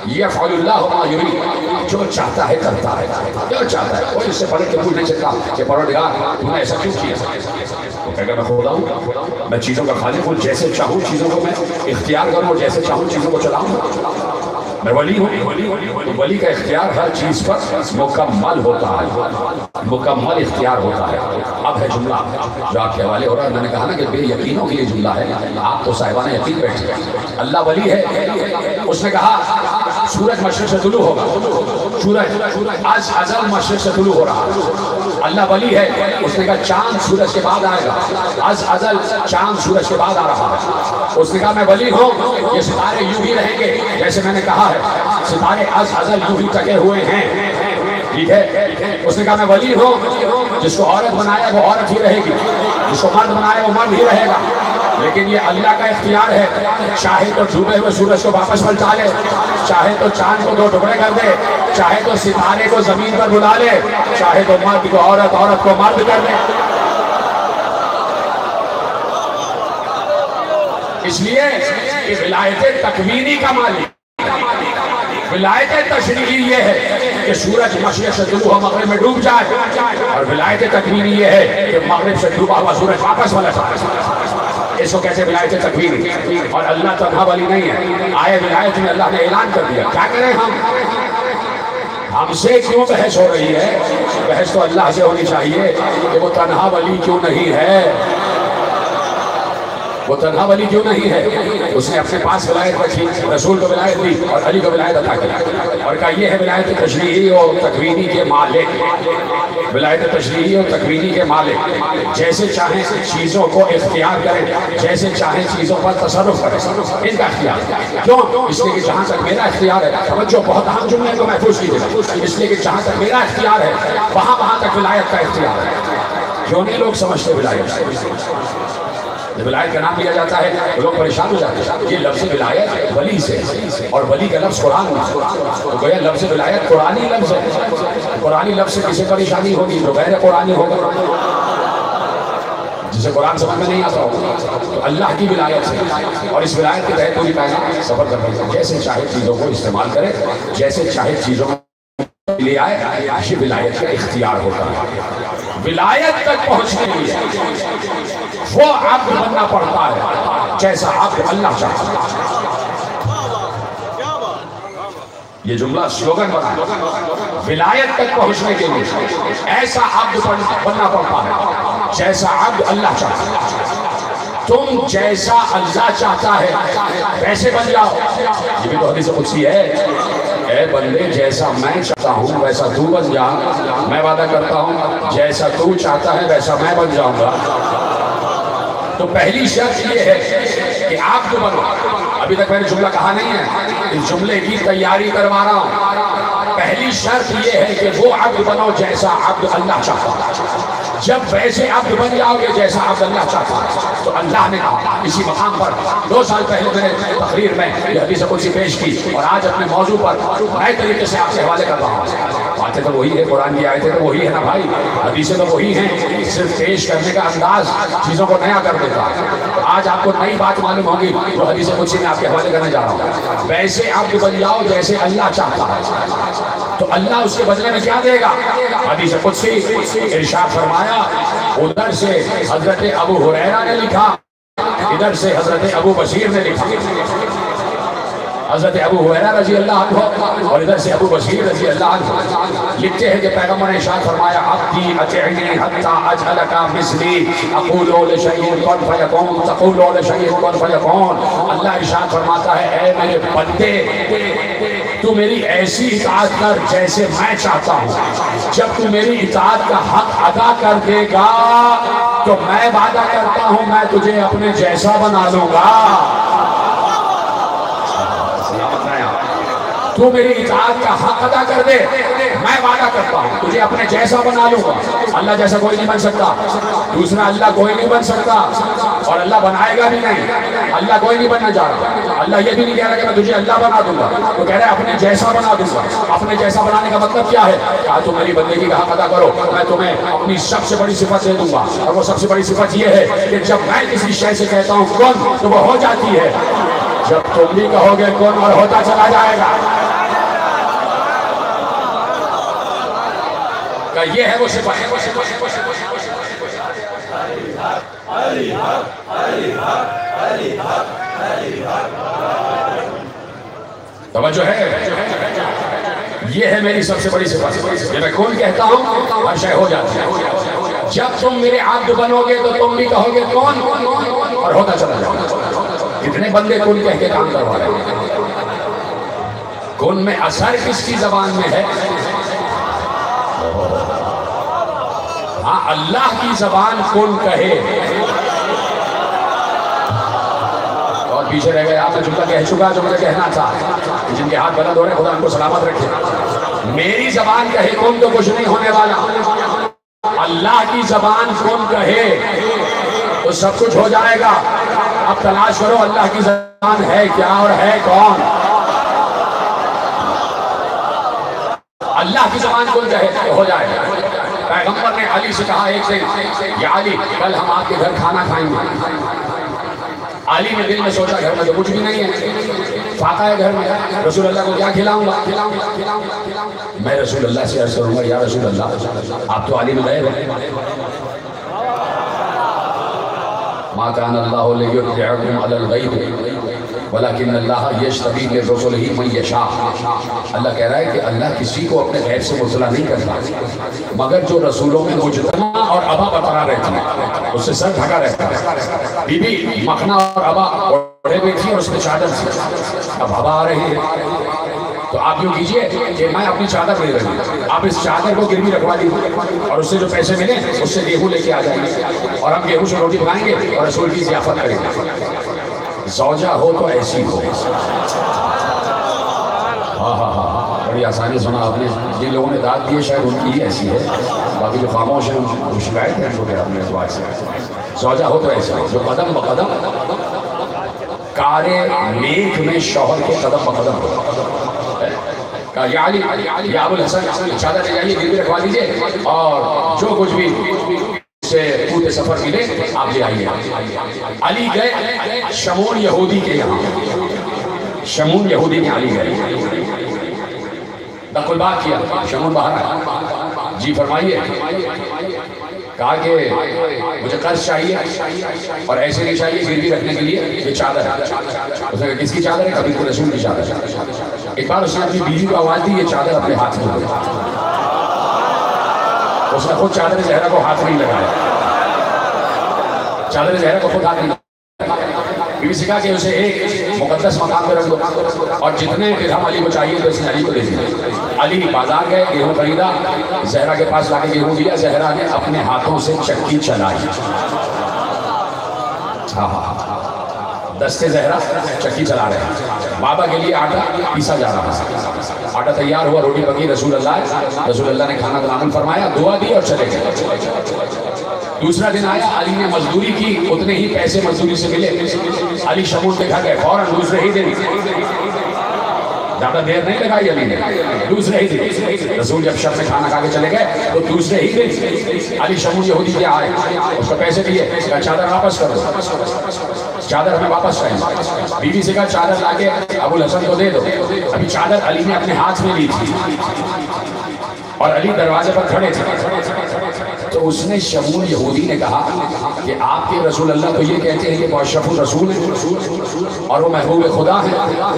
یفعل اللہ ما یرید, جو چاہتا ہے کرتا ہے, جو چاہتا ہے. کوئی اس سے پلٹ کے پوچھ نہیں سکتا کہ پروردگار تو نے ایسا کیوں کیا. تو کہے گا میں خدا ہوں, میں چیزوں کا خالق ہوں, جیسے چاہوں چیزوں کو میں اختیار کروں اور جیسے چاہوں چیزوں کو چلاؤں. میں ولی ہوں. ولی کا اختیار ہر چیز پر مکمل ہوتا ہے, مکمل اختیار ہوتا ہے. اب ہے جملہ جو آپ کے حوالے ہو رہا ہے. میں نے کہا نا کہ بے یقینوں کے لیے جملہ ہے, آپ تو صاحبان یقین بیٹھے ہیں. اللہ ولی ہے, اس نے کہا سورج مشرق سے طلوع ہوگا, سورج از ازل مشرق سے طلوع ہو رہا. اللہ ولی ہے, اس نے کہا چاند سورج کے بعد آئے گا, از ازل چاند سورج کے بعد آ رہا ہے. اس نے کہا میں ولی ہوں, یہ ستارے یوں ہی رہیں گے جیسے میں نے کہا ہے, ستارے از ازل یوں ہی ٹکے ہوئے ہیں. ٹھیک ہے. اس نے کہا میں ولی ہوں, جس کو عورت بنایا وہ عورت ہی رہے گی, جس کو مرد بنایا وہ مرد ہی رہے گا. لیکن یہ اللہ کا اختیار ہے, چاہے تو ڈوبے ہوئے سورج کو واپس پلٹا لے, چاہے تو چاند کو دو ٹکڑے کر دے, چاہے تو ستارے کو زمین پر بلا لے, چاہے تو مرد کو عورت, عورت کو مرد کر دے. اس لیے کہ ولایت تکوینی کا مالک, ولایت تشریعی یہ ہے کہ سورج مشرق سے طلوع ہو مغرب میں ڈوب جائے, اور ولایت تکوینی یہ ہے کہ مغرب سے ڈوبا ہوا سورج واپس پلٹ جائے. اس کو کیسے ولایت تکوینی. اور اللہ تنہا ولی نہیں ہے. آئے ولایت میں اللہ نے اعلان کر دیا. کیا کریں ہم سے کیوں بحث ہو رہی ہے؟ بحث تو اللہ سے ہونی چاہیے کہ وہ تنہا ولی کیوں نہیں ہے, وہ تنہا ولی کیوں نہیں ہے. اس نے اپنے پاس ولایت رکھی, رسول کو ولایت دی اور علی کو ولایت عطا کی, اور کہا یہ ہے ولایت تشریعی اور تکوینی کے مالک. ولایت تشریعی اور تکوینی کے مالک, جیسے چاہیں چیزوں کو اختیار کریں, جیسے چاہیں چیزوں پر تصرف کریں. ان کا اختیار کیوں؟ اس لیے کہ جہاں تک میرا اختیار ہے, توجہ بہت اہم جملے کو محفوظ کیجیے, اس لیے کہ جہاں تک میرا اختیار ہے وہاں تک ولایت کا اختیار ہے. کیوں نہیں لوگ سمجھتے ولایت؟ جب ولایت کا نام لیا جاتا ہے تو لوگ پریشان ہو جاتے ہیں. یہ لفظ ولایت ولی سے, اور ولی کا لفظ قرآن میں, تو گویا لفظ ولایت قرآنی لفظ ہے. قرآنی لفظ سے کسی پریشانی ہوگی تو غیر قرآنی ہوگا. اسے قرآن سمجھ میں نہیں آتا ہو تو اللہ کی ولایت سے اور اس ولایت کے تحت پوری کائنات سفر کر رہی ہے. جیسے چاہے چیزوں کو استعمال کرے, جیسے چاہے چیزوں میں لے آئے, یہ ولایت کا اختیار ہوتا ہے. ولایت تک پہنچنے کے لیے وہ عبد بننا پڑتا ہے جیسا عبد اللہ چاہتا ہے. یہ جملہ سلوگن بنا, ولایت تک پہنچنے کے لیے ایسا عبد بننا پڑتا ہے جیسا عبد اللہ چاہتا ہے. تم جیسا اللہ چاہتا ہے ویسے بن جاؤ. یہ بھی تو حدیث قدسی ہے, اے بندے جیسا میں چاہتا ہوں ویسا تو بن جا. میں وعدہ کرتا ہوں جیسا تو چاہتا ہے ویسا میں بن جاؤں گا. تو پہلی شرط یہ ہے کہ آپ کو بنو. ابھی تک میں نے جملہ کہا نہیں ہے, اس جملے کی تیاری کروا رہا ہوں. پہلی شرط یہ ہے کہ وہ عبد بنو جیسا عبد اللہ چاہتا ہے. جب ویسے عبد بن جاؤ گے جیسا عبد اللہ چاہتا ہے تو اللہ نے کہا اسی مقام پر 2 سال پہلے میں نے تقریر میں یہ حدیث قدسی پیش کی, اور آج اپنے موضوع پر نئے طریقے سے آپ سے حوالے کر رہا ہوں. باتیں تو وہی ہے, قرآن کی آیتیں تو وہی ہے نا بھائی, حدیثیں تو وہی ہیں, صرف پیش کرنے کا انداز چیزوں کو نیا کر دیتا ہے. آج آپ کو نئی بات معلوم ہوگی جو حدیث قدسی میں آپ کے حوالے کرنے جا رہا ہوں. ویسے عبد بن جاؤ جیسے اللہ چاہتا ہے تو اللہ اس کے بدلے میں کیا دے گا. حدیث قدسی ارشاد فرمایا, ادھر سے حضرت ابو ہریرہ نے لکھا, ادھر سے حضرت ابو بشیر نے لکھا. حضرت ابو ہریرہ رضی اللہ عنہ اور ادھر سے ابو بشیر رضی اللہ عنہ لکھتے ہیں کہ پیغمبر نے ارشاد فرمایا, عبدی اطعنی حتی اجعلک مثلی اقول لشیء کن فیکون تقول لشیء کن فیکون. اللہ ارشاد فرماتا ہے, اے میرے بندے تو میری ایسی اطاعت کر جیسے میں چاہتا ہوں. جب تو میری اطاعت کا حق ادا کر دے گا تو میں وعدہ کرتا ہوں میں تجھے اپنے جیسا بنا لوں گا. تو میری اطاعت کا حق ادا کر دے, میں وعدہ کرتا ہوں تجھے اپنے جیسا بنا لوں گا. اللہ جیسا کوئی نہیں بن سکتا, دوسرا اللہ کوئی نہیں بن سکتا, اور اللہ بنائے گا بھی نہیں. اللہ کوئی نہیں بننا چاہ رہا. اللہ یہ بھی نہیں کہہ رہا کہ میں تجھے اللہ بنا دوں گا, وہ کہہ رہا ہے اپنے جیسا بنا دوں گا. اپنے جیسا بنانے کا مطلب کیا ہے, کہا تم میری بندگی کا حق ادا کرو, میں تمہیں اپنی سب سے بڑی صفت دے دوں گا. اور وہ سب سے بڑی صفت یہ ہے کہ جب میں کسی شے سے کہتا ہوں کن تو وہ ہو جاتی ہے. جب تم بھی کہو گے کن اور ہوتا چلا جائے گا. یہ ہے وہ صفت. توجہ ہے, یہ ہے میری سب سے بڑی صفت. جب میں کون کہتا ہوں ہر شے ہو جاتی ہے. جب تم میرے عبد بنو گے تو تم بھی کہو گے کون اور ہوتا چلا جائے گا. کتنے بندے کون کہہ کے کام کروا رہے ہیں. کون میں اثر کس کی زبان میں ہے. ہاں, اللہ کی زبان کون کہے. اور پیچھے رہ گئے, آپ نے جملہ کہہ چکا جو مجھے کہنا تھا. جن کے ہاتھ بلند ہو رہے خدا ان کو سلامت رکھے. میری زبان کہے کون تو کچھ نہیں ہونے والا. اللہ کی زبان کون کہے تو سب کچھ ہو جائے گا. اب تلاش کرو اللہ کی زبان ہے کیا اور ہے کون. اللہ کی زبان کون کہے ہو جائے گا. پیغمبر نے علی سے کہا ایک دن, یا علی کل ہم آپ کے گھر کھانا کھائیں گے. علی نے دل میں سوچا گھر میں تو کچھ بھی نہیں ہے, فاقہ ہے گھر میں, رسول اللہ کو کیا کھلاؤں گا. میں رسول اللہ سے عرض کروں گا, یا رسول اللہ آپ تو علی میں گئے ہوئے. ما کان اللہ لیطلعکم علی الغیب ولیکن اللہ یجتبی لرسلہ من یشاء. اللہ کہہ رہا ہے کہ اللہ کسی کو اپنے غیب سے مطلع نہیں کرتا مگر جو رسولوں میں مجتمع اور ابا برقرار رہتا ہے اس سے سر ڈھکا رہتا ہے. بی بی مکھنا اور ابا اوڑھے ہوئے تھی اور اس میں چادر تھی. اب ابا آ رہی ہے تو آپ یوں کیجئے کہ میں اپنی چادر لے رہی ہوں, آپ اس چادر کو گروی رکھوا دیجیے اور اس سے جو پیسے ملیں اس سے گیہوں لے کے آ جائیں گے اور ہم گیہوں سے روٹی پکائیں گے اور رسول کی ضیافت کریں گے. زوجہ ہو تو ایسی ہو. ہاں, بڑی آسانی سنا آپ نے. جن لوگوں نے داد دیے شاید ان کی ہی ایسی ہے, باقی جو خاموش ہیں وہ شکایت ہیں ان کو کہ اپنے اعتبار سے. زوجہ ہو تو ایسا ہو جو قدم بقدم کارے نیک میں شوہر کے قدم بقدم ہو. کہا یا علی, یا ابو الحسن چادر لے جائیے گروی رکھوا دیجیے اور جو کچھ بھی سے پورے سفر ملے آپ لے آئیے. علی گئے شمون یہودی کے یہاں, شمون یہودی کے علی گئے, دخل بات کیا, شمون باہر آیا, جی فرمائیے. کہا کہ مجھے قرض چاہیے اور ایسے نہیں چاہیے گروی رکھنے کے لیے, یہ چادر ہے. اس نے کہا کس کی چادر ہے؟ کبھی کو رسول کی چادر. ایک بار اس نے اپنی بیوی کو آواز دی, یہ چادر اپنے ہاتھ میں لگا. اس نے خود چادر زہرا کو ہاتھ نہیں لگایا, چادر زہرا کو خود ہاتھ نہیں لگایا. بیوی سے کہا کہ اسے ایک مقدس مقام پہ رکھ دو, اور جتنے درہم علی کو چاہیے تو اس نے علی کو دے دیا. علی بازار گئے, گیہوں خریدا, زہرا کے پاس لا کے گیہوں دیا. زہرا نے اپنے ہاتھوں سے چکی چلائی, دستے زہرا چکی چلا رہے ہیں. بابا کے لیے آٹا پیسا جا رہا ہے, آٹا تیار ہوا, روٹی پکی, رسول اللہ نے کھانا بنانا فرمایا, دعا دی اور چلے گئے. دوسرا دن آیا, علی نے مزدوری کی, اتنے ہی پیسے مزدوری سے ملے. علی شمون کے گھر گئے, فوراً دوسرے ہی دن, زیادہ دیر نہیں لگائی علی نے, دوسرے ہی دن رسول جب شب میں کھانا کھا کے چلے گئے تو دوسرے ہی دن علی شمون یہودی کے آئے, اس کو پیسے دیے, چادر واپس کر دو, چادر ہمیں واپس چاہیے. بیوی سے کہا چادر لا کے ابو الحسن کو دے دو. ابھی چادر علی نے اپنے ہاتھ میں لی تھی اور علی دروازے پر کھڑے تھے. تو اس نے شمون یہودی نے کہا کہ آپ کے رسول اللہ تو یہ کہتے ہیں کہ وہ اشرف الرسول ہیں اور وہ محبوب خدا ہیں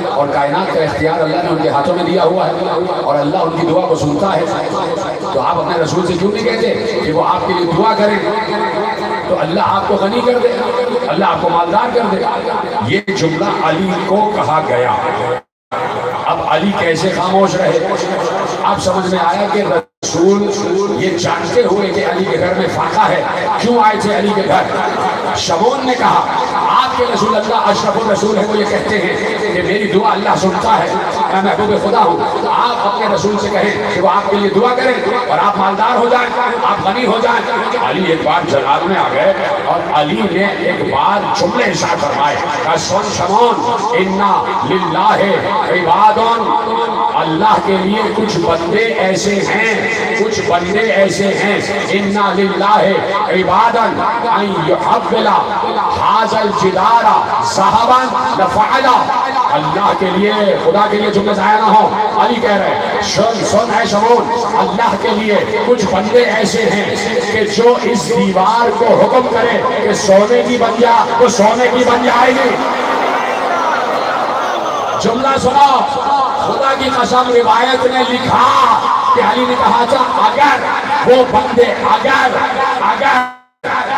اور کائنات کا اختیار اللہ نے ان کے ہاتھوں میں دیا ہوا ہے اور اللہ ان کی دعا کو سنتا ہے, تو آپ اپنے رسول سے کیوں نہیں کہتے کہ وہ آپ کے لیے دعا کریں تو اللہ آپ کو غنی کر دے, اللہ آپ کو مالدار کر دے. یہ جملہ علی کو کہا گیا. اب علی کیسے خاموش رہے؟ اب سمجھ میں آیا کہ رسول یہ جانتے ہوئے کہ علی کے گھر میں فاقہ ہے کیوں آئے تھے علی کے گھر. شمون نے کہا آپ کے رسول اللہ اشرف الرسول ہے, وہ یہ کہتے ہیں کہ میری دعا اللہ سنتا ہے, میں محبوب خدا ہوں. آپ اپنے رسول سے کہیں کہ وہ آپ کے لیے دعا کریں اور آپ مالدار ہو جائیں, آپ غنی ہو جائیں. علی ایک بار جلال میں آ گئے اور علی نے ایک بار جملے ارشاد فرمائے, سن شمون انا للہ عبادن, اللہ کے لیے کچھ بندے ایسے ہیں, کچھ بندے ایسے ہیں, انا للہ عبادن ان یحول ھذا الجدار ذهبا لفعلا. اللہ کے لیے, خدا کے لیے جملے ضائع نہ ہو. علی کہہ رہے سن ہے شمون, اللہ کے لیے کچھ بندے ایسے ہیں کہ جو اس دیوار کو حکم کرے کہ سونے کی بن جا تو سونے کی بن جائے گی. جملہ سنو, خدا کی قسم روایت نے لکھا کہ علی نے کہا تھا اگر وہ بندے اگر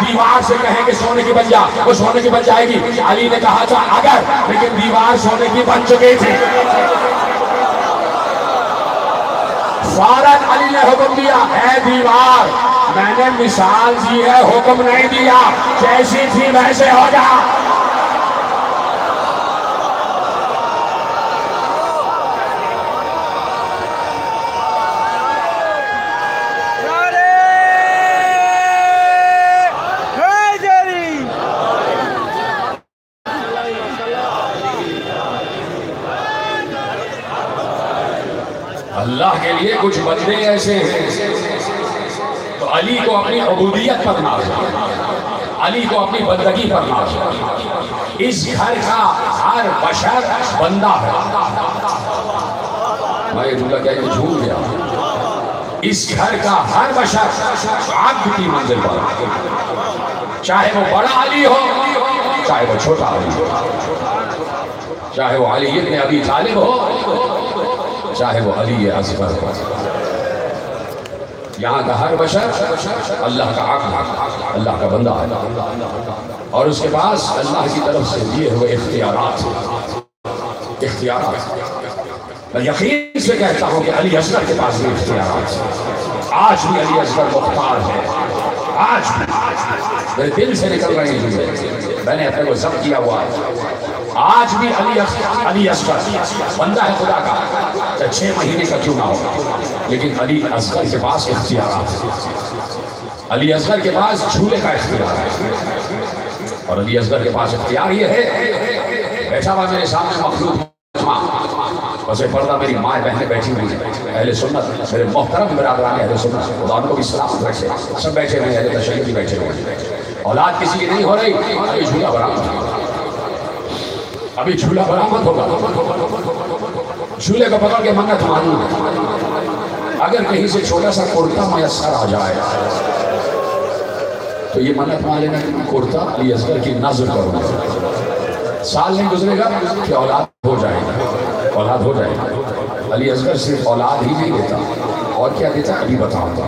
دیوار سے کہیں کہ سونے کی بن جا وہ سونے کی بن جائے گی. علی نے کہا تھا اگر, لیکن دیوار سونے کی بن چکی تھی. فوراً علی نے حکم دیا, اے دیوار میں نے مثال دی ہے, حکم نہیں دیا, جیسی تھی ویسے ہو جا. اللہ کے لیے کچھ بندے ایسے ہیں. تو علی کو اپنی عبودیت پر ناز, علی کو اپنی بندگی پر ناز. اس گھر کا ہر بشر بندہ ہے. میں جملہ کیا یہ جھوٹ گیا, اس گھر کا ہر بشر عبد کی منزل پر, چاہے وہ بڑا علی ہو چاہے وہ چھوٹا علی ہو, چاہے وہ علی ابن ابی طالب ہو چاہے وہ علی اصغر ہو. یہاں کا ہر بشر اللہ کا عبد, اللہ کا بندہ ہے اور اس کے پاس اللہ کی طرف سے دیے ہوئے اختیارات. میں یقین سے کہتا ہوں کہ علی اصغر کے پاس بھی اختیارات. آج بھی علی اصغر مختار ہے, آج بھی میرے دل سے نکل رہے ہیں, میں نے اپنے کو ضبط کیا ہوا ہے. آج بھی علی اصغر بندہ ہے خدا کا, 6 مہینے کا کیوں نہ ہو, لیکن علی اصغر کے پاس اختیارات. علی اصغر کے پاس جھولے کا اختیار ہے اور علی اصغر کے پاس اختیار یہ ہے, بیٹھا ہوا میرے سامنے مخلوق ماں بس پردہ میری ماں بہنیں بیٹھی ہوئی ہیں اہل سنت میرے محترم برادران اہل سنت خدا ان کو بھی سلام رکھے سب بیٹھے ہوئے اہل تشیع بھی بیٹھے ہوئے ہیں اولاد کسی کی نہیں ہو رہی ابھی جھولا برآمد ابھی جھولا برآمد ہوگا جھولے کو پکڑ کے منت مانی اگر کہیں سے چھوٹا سا کرتا میسر آ جائے تو یہ منت مان لینا کہ کرتا علی اصغر کی نظر کروں گا سال نہیں گزرے گا کہ اولاد ہو جائے گا اولاد ہو جائے گا علی اصغر صرف اولاد ہی نہیں دیتا اور کیا دیتا ابھی بتاؤں گا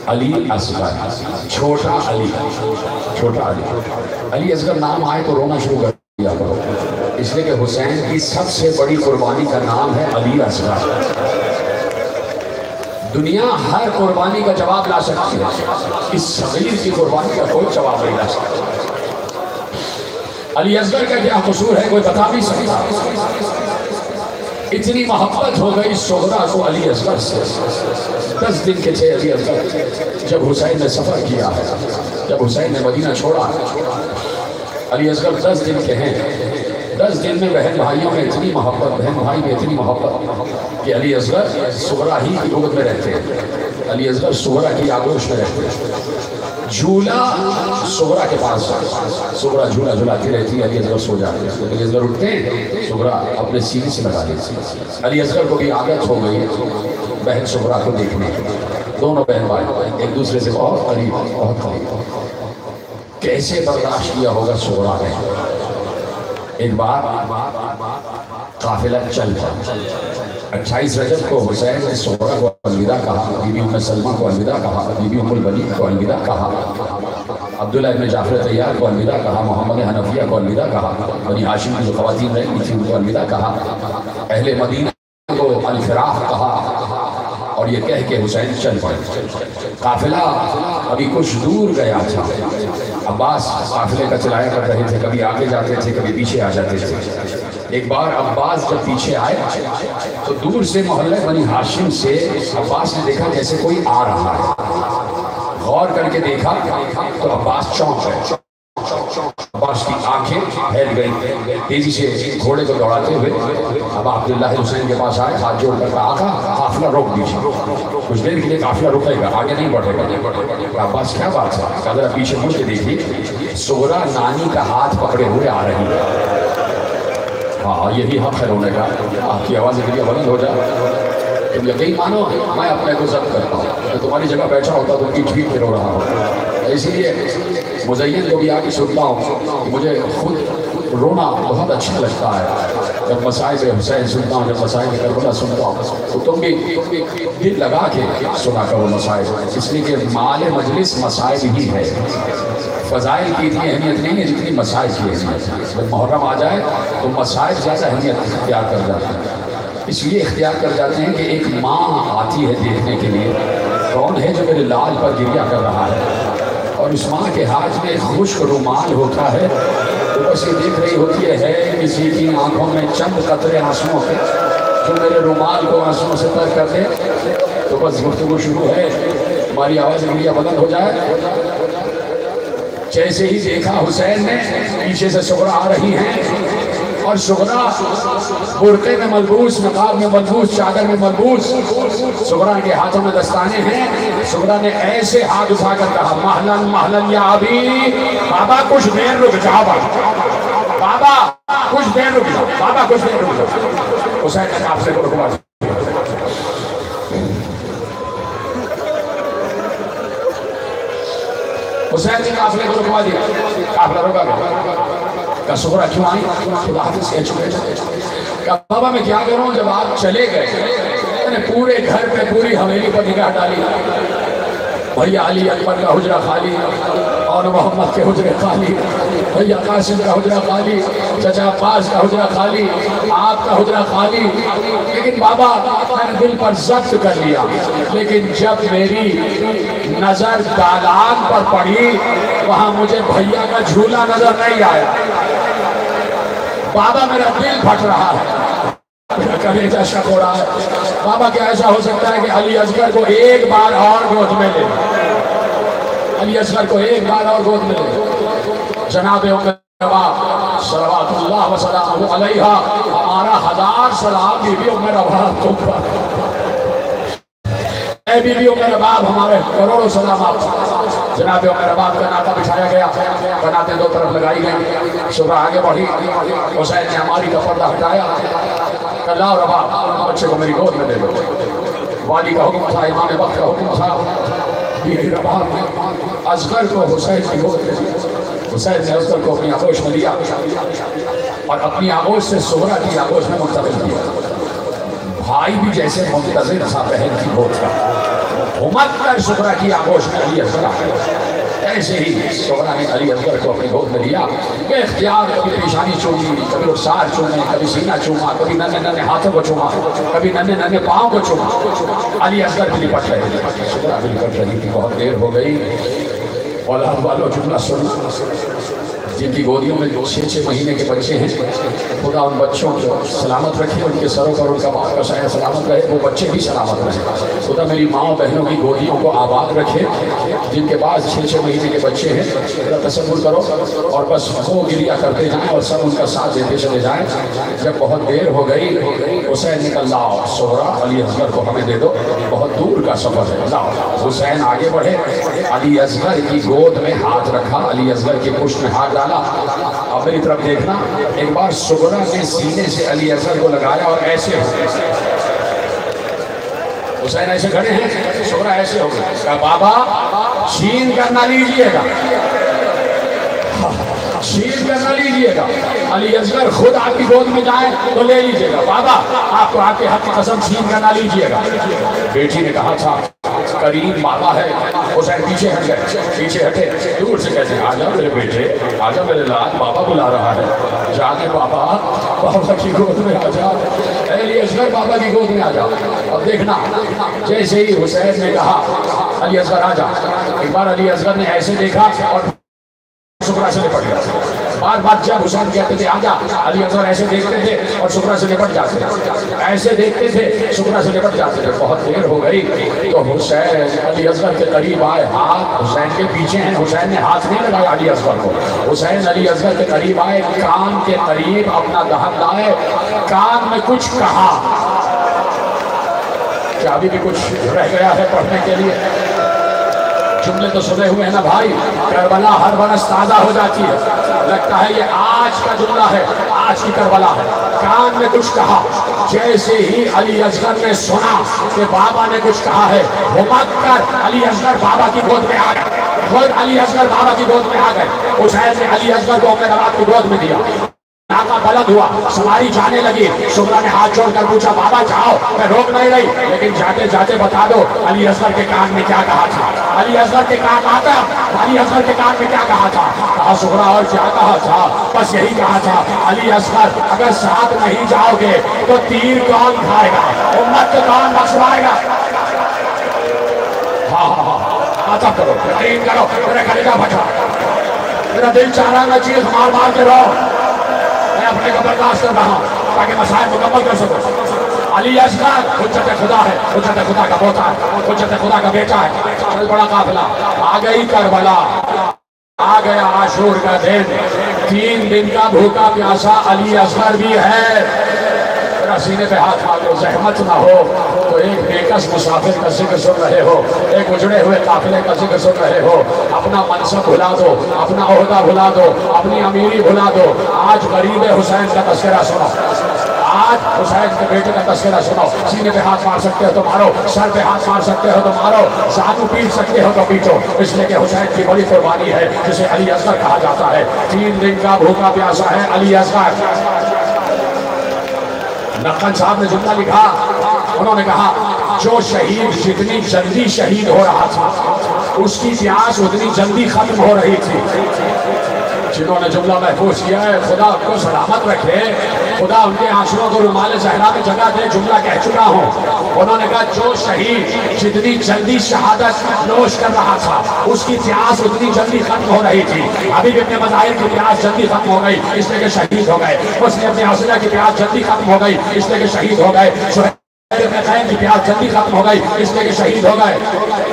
علی اصغر چھوٹا علی چھوٹا علی علی اصغر نام آئے تو رونا شروع کر دیا کرو اس لیے کہ حسین کی سب سے بڑی قربانی کا نام ہے علی اصغر دنیا ہر قربانی کا جواب لا سکتی ہے اس صغیر کی قربانی کا کوئی جواب نہیں لا سکتا علی اصغر کا کیا قصور ہے کوئی بتا بھی سکتا اتنی محبت ہو گئی صغرا کو علی اصغر سے 10 دن کے تھے علی اصغر جب حسین نے سفر کیا ہے جب حسین نے مدینہ چھوڑا علی اصغر 10 دن کے ہیں 10 دن میں بہن بھائیوں میں اتنی محبت بہن بھائی میں اتنی محبت کہ علی اصغر صغرا ہی کی گود میں رہتے ہیں علی اصغر صغرا کی آگوش میں رہتے ہیں جھولا صغرا کے پاس صغرا جھولا جھولاتی رہتی ہے علی اصغر سو جاتے ہیں علی اصغر اٹھتے ہیں صغرا اپنے سینے سے لگا دیتی ہے علی اصغر کو بھی عادت ہو گئی بہن صغرا کو دیکھنے کی دونوں بہن بھائی ایک دوسرے سے بہت قریب بہت قریب کیسے برداشت کیا ہوگا صغرا نے ایک بار قافلہ چل پڑا 28 رجب کو حسین نے صغرا کو الوداع کہا بی بی ام سلمہ کو الوداع کہا بی بی ام الولید کو الوداع کہا عبداللہ ابن جعفر طیار کو الوداع کہا محمد حنفیہ کو الوداع کہا بنی ہاشم کی جو خواتین رہی تھیں ان کو الوداع کہا اہل مدینہ کو الفراق کہا اور یہ کہہ کے حسین چل پڑے قافلہ ابھی کچھ دور گیا تھا عباس قافلے کا چلایا کر رہے تھے کبھی آگے جاتے تھے کبھی پیچھے آ جاتے تھے ایک بار عباس جب پیچھے آئے تو دور سے محلہ بنی ہاشم سے عباس نے دیکھا جیسے کوئی آ رہا ہے غور کر کے دیکھا تو عباس چونک گئے عباس کی آنکھیں پھیل گئی تیزی سے گھوڑے کو دوڑاتے ہوئے اب عبداللہ حسین کے پاس آئے ہاتھ جوڑ کر آقا قافلہ روک دیجیے کچھ دیر کے لیے قافلہ رکے گا آگے نہیں بڑھے گا عباس کیا بات ہے ذرا پیچھے مڑ کے دیکھیے صغرا نانی کا ہاتھ پکڑے ہوئے آ رہی ہے ہاں یہی حق ہے رونے کا آپ کی آواز کے لیے بلند ہو جائے تم یقین مانو میں اپنے کو ضبط کرتا ہوں میں تمہاری جگہ بیٹھا ہوتا تو پیٹ پیٹ کے رو رہا ہوں اسی لیے مزین کو بھی آگے سنتا ہوں مجھے خود رونا بہت اچھا لگتا ہے جب مسائل حسین سنتا ہوں جب مسائل کربلا سنتا ہوں تو تم بھی دل لگا کے سنا کرو مسائل اس لیے کہ مال مجلس مسائل ہی ہے فضائل کی اتنی اہمیت نہیں ہے جتنی مسائل کی اہمیت ہے جب محرم آ جائے تو مسائل زیادہ اہمیت اختیار کر جاتے ہیں اس لیے اختیار کر جاتے ہیں کہ ایک ماں آتی ہے دیکھنے کے لیے کون ہے جو میرے لال پر گریا کر رہا ہے اور اس ماں کے ہاتھ میں خشک رومال ہوتا ہے تو بس یہ دیکھ رہی ہوتی ہے کسی کی آنکھوں میں چند قطرے آنسوؤں کے جو میرے رومال کو آنسوؤں سے تر کر دے تو بس گفتگو شروع ہے ہماری آواز گریا بلند ہو جائے جیسے ہی دیکھا حسین نے پیچھے سے صغرا آ رہی ہیں اور صغرا برقعے میں ملبوس نقاب میں ملبوس چادر میں ملبوس صغرا کے ہاتھوں میں دستانے ہیں صغرا نے ایسے ہاتھ اٹھا کر کہا محلن محلن یا ابی بابا کچھ دیر رک جا بابا کچھ دیر رک جا بابا کچھ دیر رک جا حسین نے قافلے کو رکوا حسین نے قافلے کو رکوا دیا قافلہ رکا گیا کہ صغرا کیوں آئی خدا حافظ کہہ چکے کہ بابا میں کیا کروں جب آپ چلے گئے میں نے پورے گھر پہ پوری حویلی پر نگاہ ڈالی بھیا علی اکبر کا حجرہ خالی اور محمد کے حجرے خالی بھیا قاسم کا حجرہ خالی چچا عباس کا حجرہ خالی آپ کا حجرہ خالی لیکن بابا میں نے دل پر ضبط کر لیا لیکن جب میری نظر دالان پر پڑی وہاں مجھے بھیا کا جھولا نظر نہیں آیا بابا میرا دل پھٹ رہا ہے میرا کلیجہ شک ہو رہا ہے بابا کیا ایسا ہو سکتا ہے کہ علی اصغر کو ایک بار اور گود میں لے علی اصغر کو ایک بار اور گود میں لے جناب صلوات اللہ وسلامہ علیہا، ہمارا 1000 سلام بی بی ام رباب تم پر، اے بی بی ام رباب ہمارے کروڑوں سلامات۔ جناب ام رباب کا ناطہ بچھایا گیا، بناتیں دو طرف لگائی گئی، شبہ آگے بڑھی، حسین نے ہماری کا پردہ ہٹایا، کہ لا رباب بچے کو میری گود میں دے دو۔ والی کا حکم تھا، امام وقت کا حکم تھا، بی بی رباب نے اصغر کو حسین کی گود میں دیا۔ حسین نے اصغر کو اپنی آغوش میں لیا اور اپنی آغوش سے سغرا کی آغوش میں منتقل کیا۔ بھائی بھی جیسے منتظر تھا بہن کی گود کا، ہمت کر سغرا کی آغوش میں علی اصغر آیا، ایسے ہی سغرا نے علی اصغر کو اپنی گود میں لیا کہ اختیار کبھی پیشانی چومی، کبھی رخسار چومے، کبھی سینہ چوما، کبھی ننے ننے ہاتھوں کو چوما، کبھی ننے ننے پاؤں کو چوما۔ علی اصغر بھی لپٹ رہے تھے، سغرا بھی لپٹ رہی تھی، بہت دیر ہو گئی۔ اولاد والوں جملہ سننا، جن کی گودیوں میں 6 مہینے کے بچے ہیں، خدا ان بچوں کو سلامت رکھے، ان کے سروں پر ان کا ماں کا سایہ سلامت رہے، وہ بچے بھی سلامت رہے۔ خدا میری ماں بہنوں کی گودیوں کو آباد رکھے، جن کے پاس 6 مہینے کے بچے ہیں۔ خدا تصور کرو اور بس وہ گریا کرتے جائیں اور سب ان کا ساتھ دیتے چلے جائیں۔ جب بہت دیر ہو گئی، حسین نے کہا لاؤ سغرا علی اصغر کو ہمیں دے دو، بہت دور کا سفر ہے، لاؤ۔ حسین آگے بڑھے، علی اصغر کی گود میں ہاتھ رکھا، علی اصغر کے پشت میں ہاتھ ڈالا۔ اب میری طرف دیکھنا، ایک بار سغرا نے سینے سے علی اصغر کو لگایا اور ایسے حسین ایسے کھڑے ہیں، سغرا ایسے ہو گئے، کہا بابا چھین کر نہ لیجئے گا، چھین کر نہ لیجئے گا، علی اصغر خود آپ کی گود میں جائیں تو لے لیجئے گا، بابا آپ کو آپ کے حق کی قسم چھین کر نہ لیجئے گا۔ بیٹی نے کہا تھا کریم بابا ہے، حسین پیچھے ہٹ گئے، پیچھے ہٹے، دور سے کہتے ہیں آجا میرے بیٹے، آجا میرے لال، بابا بلا رہا ہے، جا کے بابا کی گود میں آجا، علی اصغر بابا کی گود میں آجا۔ اب دیکھنا، جیسے ہی حسین نے کہا علی اصغر آجا، ایک بار علی اصغر نے ایسے دیکھا اور سغرا سے لپٹ گیا۔ بار بار جب حسین کہتے تھے آجا، علی اصغر ایسے دیکھتے تھے اور سغرا سے لپٹ جاتے تھے، ایسے دیکھتے تھے سغرا سے لپٹ جاتے تھے۔ بہت دیر ہو گئی تو حسین علی اصغر کے قریب آئے، ہاتھ حسین کے پیچھے ہیں، حسین نے ہاتھ نہیں لگایا علی اصغر کو، حسین علی اصغر کے قریب آئے، کان کے قریب اپنا دہن لائے، کان میں کچھ کہا۔ کیا ابھی بھی کچھ رہ گیا ہے پڑھنے کے لیے؟ جملے تو سنے ہوئے ہیں نا بھائی، کربلا ہر برس تازہ ہو جاتی ہے، لگتا ہے یہ آج کا جملہ ہے، آج کی کربلا ہے۔ کان میں کچھ کہا، جیسے ہی علی اصغر نے سنا کہ بابا نے کچھ کہا ہے، ہمت کر علی اصغر بابا کی گود میں آ گئے، خود علی اصغر بابا کی گود میں آ گئے۔ حسین نے علی اصغر کو اپنے نواب کی گود میں دیا، ناکہ بلند ہوا، سواری جانے لگی۔ سغرا نے ہاتھ جوڑ کر پوچھا بابا جاؤ، میں روک نہیں رہی، لیکن جاتے جاتے بتا دو علی اصغر کے کان میں کیا کہا تھا، علی اصغر کے کان آتا، علی اصغر کے کان میں کیا کہا تھا؟ کہا سغرا اور کیا کہا تھا؟ بس یہی کہا تھا علی اصغر اگر ساتھ نہیں جاؤ گے تو تیر کون کھائے گا، امت کو کون بخشوائے گا؟ آتا کرو، یقین کرو، میرے کلیجہ پھٹا، میرا دل چاہ رہا میں چیز مار مار کے رہو، میں اپنے کو برداشت کر رہا ہوں تاکہ مسائل مکمل کر سکوں۔ علی اصغر حجت خدا ہے، حجت خدا کا پوتا ہے، حجت خدا کا بیٹا ہے۔ بڑا قافلہ آ گئی کربلا، آ گیا عاشور کا دن، 3 دن کا بھوکا پیاسا علی اصغر بھی ہے۔ میرا سینے پہ ہاتھ مارو، زحمت نہ ہو تو ایک بےکس مسافر کا ذکر سن رہے ہو، ایک اجڑے ہوئے قافلے کا ذکر سن رہے ہو، اپنا منصب بھلا دو، اپنا عہدہ بھلا دو، اپنی امیری بھلا دو۔ آج غریب حسین کا تذکرہ سنو، آج حسین کے بیٹے کا تذکرہ سنو۔ سینے پہ ہاتھ مار سکتے ہو تو مارو، سر پہ ہاتھ مار سکتے ہو تو مارو، ذاتو پیٹ سکتے ہو تو پیٹو، اس لیے کہ حسین کی بڑی قربانی ہے جسے علی اصغر کہا جاتا ہے۔ 3 دن کا بھوکا پیاسا ہے علی اصغر۔ نقل صاحب نے جملہ لکھا، انہوں نے کہا جو شہید جتنی جلدی شہید ہو رہا تھا اس کی پیاس اتنی جلدی ختم ہو رہی تھی۔ جنہوں نے جملہ محفوظ کیا ہے خدا ان کو سلامت رکھے، خدا ان کے آنسوؤں کو رومال زہرا میں جگہ دے۔ جملہ کہہ چکا ہوں، انہوں نے کہا جو شہید جتنی جلدی شہادت نوش کر رہا تھا اس کی پیاس اتنی جلدی ختم ہو رہی تھی۔ ابھی بھی اپنے مظاہر کی پیاس جلدی ختم ہو گئی اس لیے کہ شہید ہو گئے، اس نے اپنے حوصلہ کی پیاس جلدی ختم ہو گئی اس لیے کہ شہید ہو گئے۔ ابن قیم کی پیاس جلدی ختم ہو گئی اس لیے کہ شہید ہو گئے.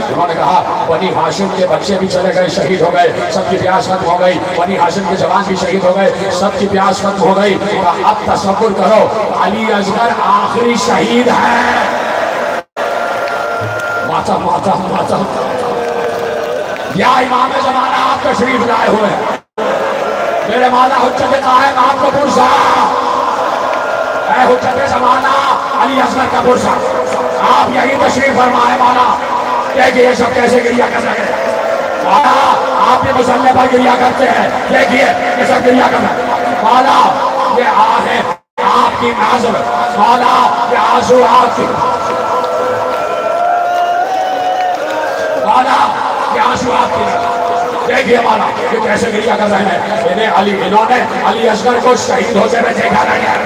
انہوں نے کہا بنی ہاشم کے بچے بھی چلے گئے, شہید ہو گئے, سب کی پیاس ختم ہو گئی. بنی ہاشم کے جوان بھی شہید ہو گئے, سب کی پیاس ختم ہو گئی. اب تصور کرو علی اصغر آخری شہید ہے. ماتم ماتم ماتم. یا امام زمانہ آپ تشریف لائے ہوئے ہیں, میرے مولا حجت قائم آپ کو پرسا, اے حجت زمانہ علی اصغر کا پرسا, آپ یہی تشریف فرمائے مولا. دیکھئے یہ سب کیسے گریہ کر رہے ہیں مولا, آپ یہ مسلح پر گریہ کرتے ہیں, دیکھئے یہ سب گریہ کر رہے ہیں مولا. یہ آہیں آپ کی نازل مولا, یہ آنسو آپ کی مولا, یہ آنسو آپ کی. دیکھئے مولا یہ کیسے گریہ کر رہے ہیں. انہوں نے علی اصغر کو شہید ہوتے ہوئے دیکھا نہیں ہے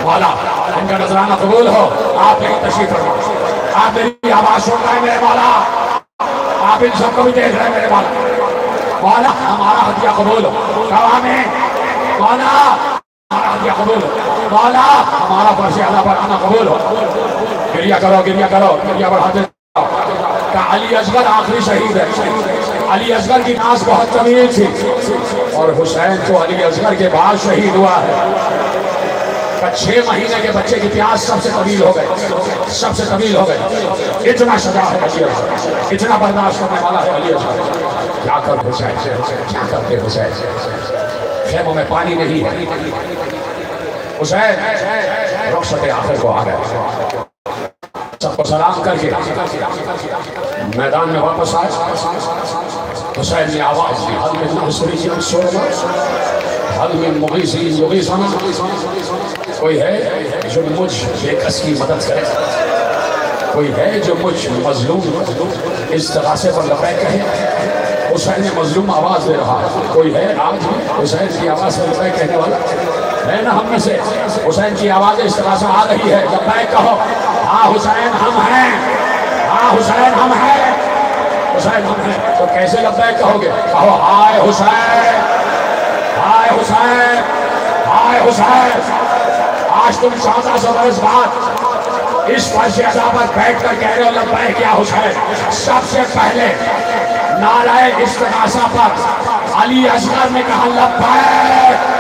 مولا. ان کا نظرانہ قبول ہو, آپ یہی تشریف فرمائے. آپ میری آواز سن رہے ہیں میرے مولا, آپ ان سب کو بھی دیکھ رہے ہیں میرے مولا. مولا ہمارا ہدیہ قبول ہو, قوامی مولا ہمارا ہدیہ قبول ہو, مولا ہمارا فرض ادا فرمانا قبول ہو. گریہ کرو گریہ کرو, گریہ بڑھاتے جاؤ. کہ علی اصغر آخری شہید ہے. علی اصغر کی ناز بہت طویل تھی اور حسین تو علی اصغر کے بعد شہید ہوا ہے. 6 مہینے کے بچے کی پیاس سب سے طویل ہو گئے, سب سے طویل ہو گئے. اتنا شجاع ہے علی اصغر, اتنا برداشت کرنے والا ہے علی اصغر. کیا کر حسین, کیا کرتے حسین, خیموں میں پانی نہیں ہے. حسین رخصت آخر کو آ گئے, سب کو سلام کر کے میدان میں واپس آئے. حسین نے آواز دی, حل من ناصری منصورنا, حل من مغیثی یغیثنا. کوئی ہے جو مجھ بے کس کی مدد کرے, کوئی ہے جو مجھ مظلوم استغاثے پر لبیک کہے. حسین نے مظلوم آواز دے رہا ہے, کوئی ہے آج حسین کی آواز پر لبیک کہنے والا ہے نا ہم میں سے. حسین کی آواز استغاثہ آ رہی ہے, لبیک کہو. ہاں حسین ہم ہیں, ہاں حسین ہم ہیں, حسین ہم ہیں. تو کیسے لبیک کہو گے, کہو ہائے حسین, ہائے حسین, ہائے حسین. آج تم 1400 برس بعد اس فرش ادا پر بیٹھ کر کہہ رہے ہو لبیک یا حسین. سب سے پہلے نعرہ استغاثہ پر علی اصغر نے کہا لبیک.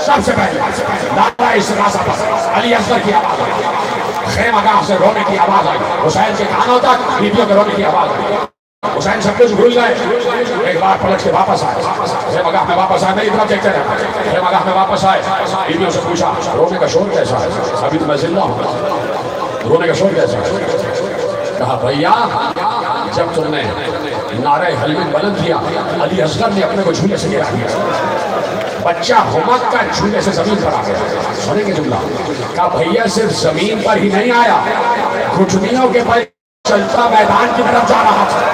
سب سے پہلے نعرہ استغاثہ پر علی اصغر کی آواز آئی, خیمہ گاہ سے رونے کی آواز آئی, حسین کے کانوں تک بیویوں کے رونے کی آواز آئی. حسین سب کچھ بھول گئے, ایک بار پلٹ کے واپس آئے, خیمہ گاہ میں واپس آئے, میری طرف دیکھتے رہے. خیمہ گاہ میں واپس آئے, بیویوں سے پوچھا رونے کا شور کیسا ہے, ابھی تو میں زندہ ہوں, رونے کا شور کیسا ہے. کہا بھیا جب تم نے نعرہ حلمت بلند کیا علی اصغر نے اپنے کو جھولے سے گرا دیا, بچہ ہمک کا جھولے سے زمین پر آ گیا. سنیں گے جملہ, کہا بھیا صرف زمین پر ہی نہیں آیا, گھٹنیوں کے پر چلتا میدان کی طرف جا رہا تھا.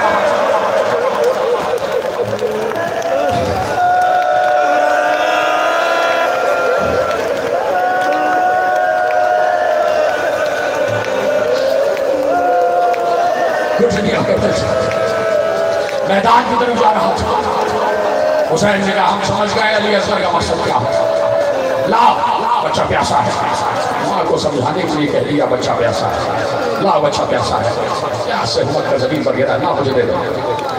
میدان کی طرف جا رہا تھا. حسین نے کہا ہم سمجھ گئے علی اصغر کا مقصد کیا ہے. لا بچہ پیاسا ہے, ماں کو سمجھانے کے لیے کہہ دیا بچہ پیاسا ہے, لا بچہ پیاسا ہے. پیاس سے ہمت کا زمین پر گرا, نہ مجھے دے دو.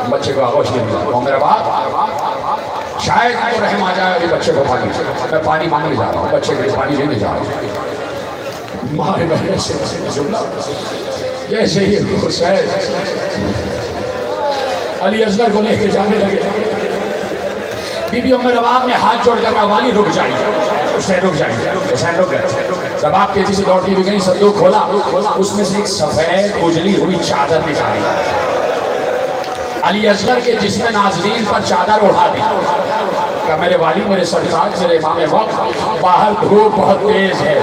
بچے کو آگوش نہیں ملا. وہ میرا باپ شاید کو رحم آ جائے ابھی بچے کو پانی, میں پانی مانگنے جا رہا ہوں, بچے کے پانی لینے جا رہا ہوں. ماں بہن سے جملہ جیسے ہی حسین علی اصغر کو لے کے جانے لگے, بی بی ام رواب نے ہاتھ جوڑ کر والی رک جائیے, حسین رک جائیے. حسین رک گئے. جب آپ تیزی سے دوڑتی ہوئی گئی, صندوق کھولا, اس میں سے ایک سفید اجلی ہوئی چادر نکالی. علی اصغر کے جسم ناظرین پر چادر اڑا دی. کہ میرے والی, میرے سرکار, میرے امام وقت, باہر دھوپ بہت تیز ہے,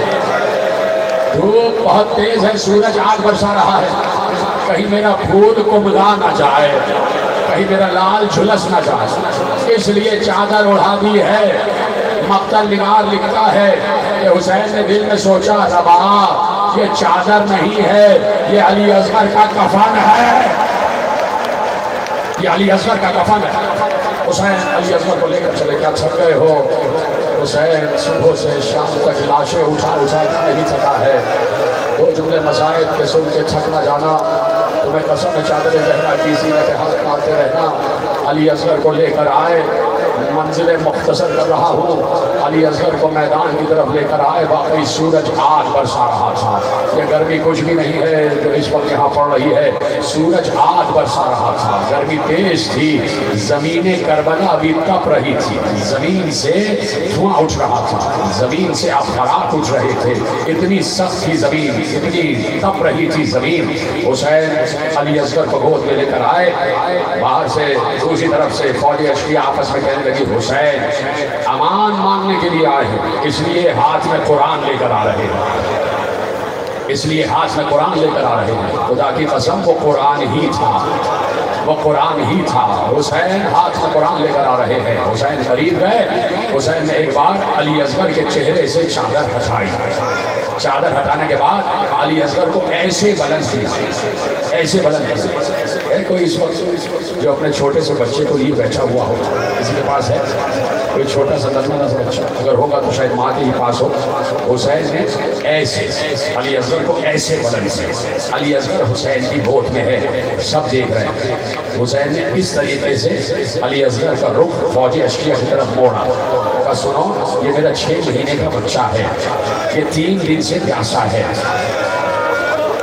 دھوپ بہت تیز ہے, سورج آگ برسا رہا ہے, کہیں میرا پھول کملا نہ جائے, کہیں میرا لال جھلس نہ جائے, اس لیے چادر اڑا دی ہے. مقتل نگار لکھتا ہے کہ حسین نے دل میں سوچا ربا یہ چادر نہیں ہے, یہ علی اصغر کا کفن ہے, یہ علی اصغر کا کفن ہے. حسین علی اصغر کو لے کر چلے, کیا تھک گئے ہو, حسین صبح سے شام تک لاشیں اٹھا کر نہیں تھکا ہے. دو جملے مصائب کے سن کے تھک نہ جانا. تمہیں قسم چادر زہرا کی سینے پہ ہاتھ مارتے رہنا. علی اصغر کو لے کر آئے, منزل مختصر کر رہا ہوں. علی اصغر کو میدان کی طرف لے کر آئے. واقعی سورج آگ برسا رہا تھا. یہ گرمی کچھ بھی نہیں ہے جو اس وقت یہاں پڑ رہی ہے. سورج آگ برسا رہا تھا. گرمی تیز تھی. زمین کربلا ابھی تپ رہی تھی. زمین سے دھواں اٹھ رہا تھا. زمین سے افراد اٹھ رہے تھے. اتنی سخت تھی زمین, اتنی تپ رہی تھی زمین. حسین علی اصغر کو گود میں لے کر آئے. باہر سے دوسری طرف سے فوجی اشقیاء آپس میں کہنے لگی حسین امان مانگنے کے لیے آئے ہیں, اس لیے ہاتھ میں قرآن لے کر آ رہے ہیں. اس لیے ہاتھ میں قرآن لے کر آ رہے ہیں. خدا کی قسم وہ قرآن ہی تھا, وہ قرآن ہی تھا. حسین ہاتھ میں قرآن لے کر آ رہے ہیں. حسین قریب گئے. حسین نے ایک بار علی اصغر کے چہرے سے چادر ہٹائی. چادر ہٹانے کے بعد علی اصغر کو ایسے بلند کیا, ایسے بلند کیا. کوئی اس وقت جو اپنے چھوٹے سے بچے کو لیے بیٹھا ہوا ہو, کسی کے پاس ہے کوئی چھوٹا سا ننھا سا بچہ, اگر ہوگا تو شاید ماں کے ہی پاس ہو. حسین نے ایسے علی اصغر کو ایسے بلند کیا. علی اصغر حسین کی گود میں ہے, سب دیکھ رہے ہیں. حسین نے اس طریقے سے علی اصغر کا رخ فوجی اشقیاء کی طرف موڑا. کہا سنو, یہ میرا 6 مہینے کا بچہ ہے, یہ 3 دن سے پیاسا ہے.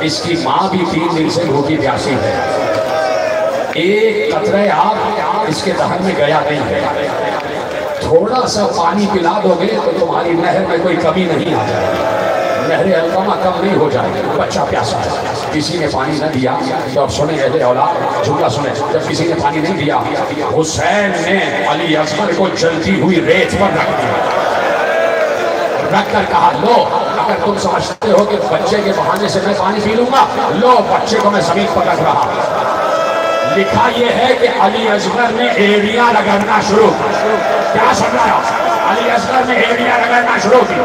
اس کی ماں بھی 3 دن سے بھوکی پیاسی ہے. ایک قطرہ آب اس کے دہن میں گیا نہیں ہے. تھوڑا سا پانی پلا دو گے تو تمہاری نہر میں کوئی کمی نہیں آ جائے گی. نہر القمہ کم نہیں ہو جائے گی. بچہ پیاسا ہے. کسی نے پانی نہ دیا. تو اب سنیں اہل اولاد, جملہ سنیں. جب کسی نے پانی نہیں دیا, حسین نے علی اصغر کو جلتی ہوئی ریت پر رکھ دیا. رکھ کر کہا لو, اگر تم سمجھتے ہو کہ بچے کے بہانے سے میں پانی پی لوں گا, لو بچے کو میں زمین پر رکھ رہا. لکھا یہ ہے کہ علی اصغر نے ایڑیاں رگڑنا شروع. کیا سن رہا ہے؟ علی اصغر نے ایڑیاں رگڑنا شروع کی.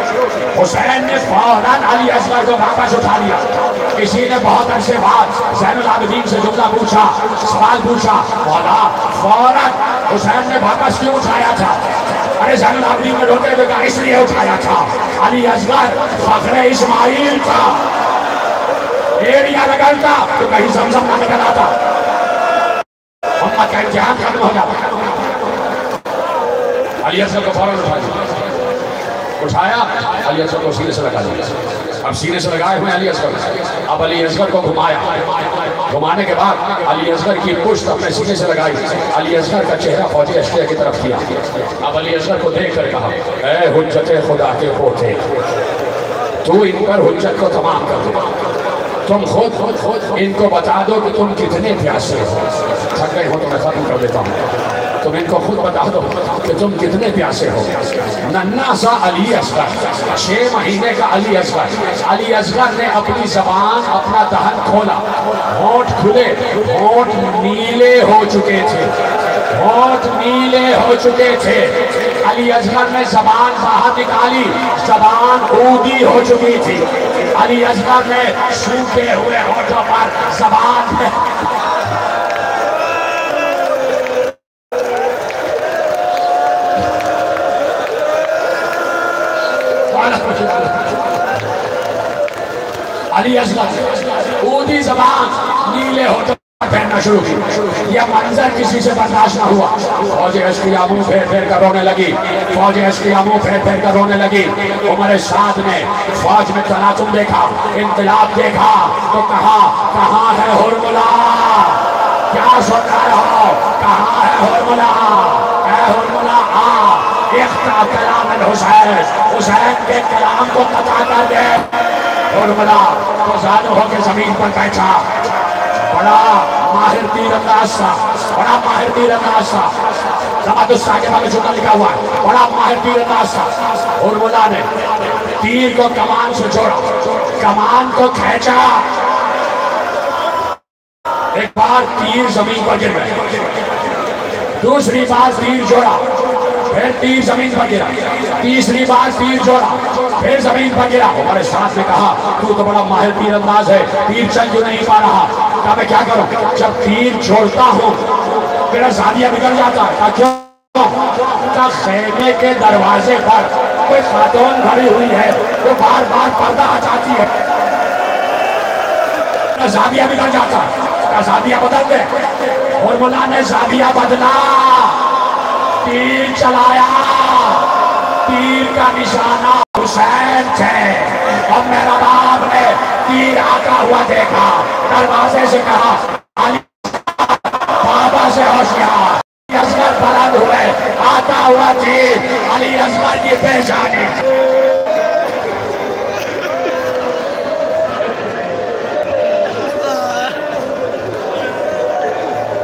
حسین نے فوراً علی اصغر کو واپس اٹھا لیا. کسی نے بہت عرصے بعد زین العابدین سے جملہ پوچھا, سوال پوچھا, بولا فوراً حسین نے واپس کیوں اٹھایا تھا؟ ارے زین العابدین نے روتے ہوئے کہا اس لیے اٹھایا تھا, علی اصغر فخر اسماعیل تھا. ایڑیاں رگڑتا تو کہیں زمزم نہ نکل آتا, امت کا امتحان ختم ہو جاتا. علی اصغر کو فوراً اٹھایا. علی اصغر کو سینے سے لگا دیا. اب سینے سے لگائے ہوئے علی اصغر, اب علی اصغر کو گھمایا. گھمانے کے بعد علی اصغر کی پشت اپنے سینے سے لگائی. علی اصغر کا چہرہ فوجی اشقیاء کی طرف کیا. اب علی اصغر کو دیکھ کر کہا اے حجت خدا کے پوتے, تو ان پر حجت کو تمام کر دو. تم خود ان کو بتا دو کہ تم کتنے پیاسے ہو. تھک گئے ہو تو میں ختم کر دیتا ہوں. تم ان کو خود بتا دو کہ تم کتنے پیاسے ہو. ننھا سا علی اصغر, 6 مہینے کا علی اصغر. علی اصغر نے اپنی زبان, اپنا دہن کھولا. ہونٹ کھلے, ہونٹ نیلے ہو چکے تھے, ہونٹ نیلے ہو چکے تھے. علی اصغر نے زبان باہر نکالی, زبان اودی ہو چکی تھی. علی اصغر نے سوکھے ہوئے ہونٹوں پر زبان میں علی اصغر اودی زبان نیلے ہونٹوں پر پھیرنا شروع کی. یہ منظر کسی سے برداشت نہ ہوا. فوج اشقیاء منہ پھیر پھیر کر رونے لگی. فوج اشقیاء منہ پھیر پھیر کر رونے لگی. عمر سعد نے فوج میں تناظم دیکھا, انقلاب دیکھا تو کہا کہاں ہے ہرملا؟ کیا سن رہے ہو؟ کہاں ہے ہرملا؟ اے ہرملا آ, اقطع کلام الحسین, حسین کے کلام کو قطع کر دے. ہرملا تو زانو ہو کے زمین پر بیٹھا. بڑا ماہر تیر انداز تھا, بڑا ماہر تیر انداز تھا. زبردست کے بعد جملہ لکھا ہوا ہے, بڑا ماہر تیر انداز تھا. ہرملا نے تیر کو کمان سے جوڑا, کمان کو کھینچا. ایک بار تیر زمین پر گر گئے, دوسری بار تیر جوڑا, پھر تیر زمین پر گرا, تیسری بار تیر جوڑا, پھر زمین پر گرا. عمر سعد نے کہا تو بڑا ماہر تیر انداز ہے, تیر چل کیوں نہیں پا رہا؟ کہا میں کیا کروں, جب تیر چھوڑتا ہوں میرا زاویہ بگڑ جاتا ہے. کہا کیوں؟ کہا خیمے کے دروازے پر کوئی خاتون کھڑی ہوئی ہے وہ بار بار پردہ ہٹاتی ہے، زاویہ بگڑ جاتا، زاویہ بدل دے، اور مولا نے زاویہ بدلا، تیر چلایا، تیر کا نشانہ حسین تھے، اور میرا باپ نے تیر آتا ہوا دیکھا، دروازے سے کہا علی بابا سے ہوشیار، اصغر بلند ہوئے، آتا ہوا تیر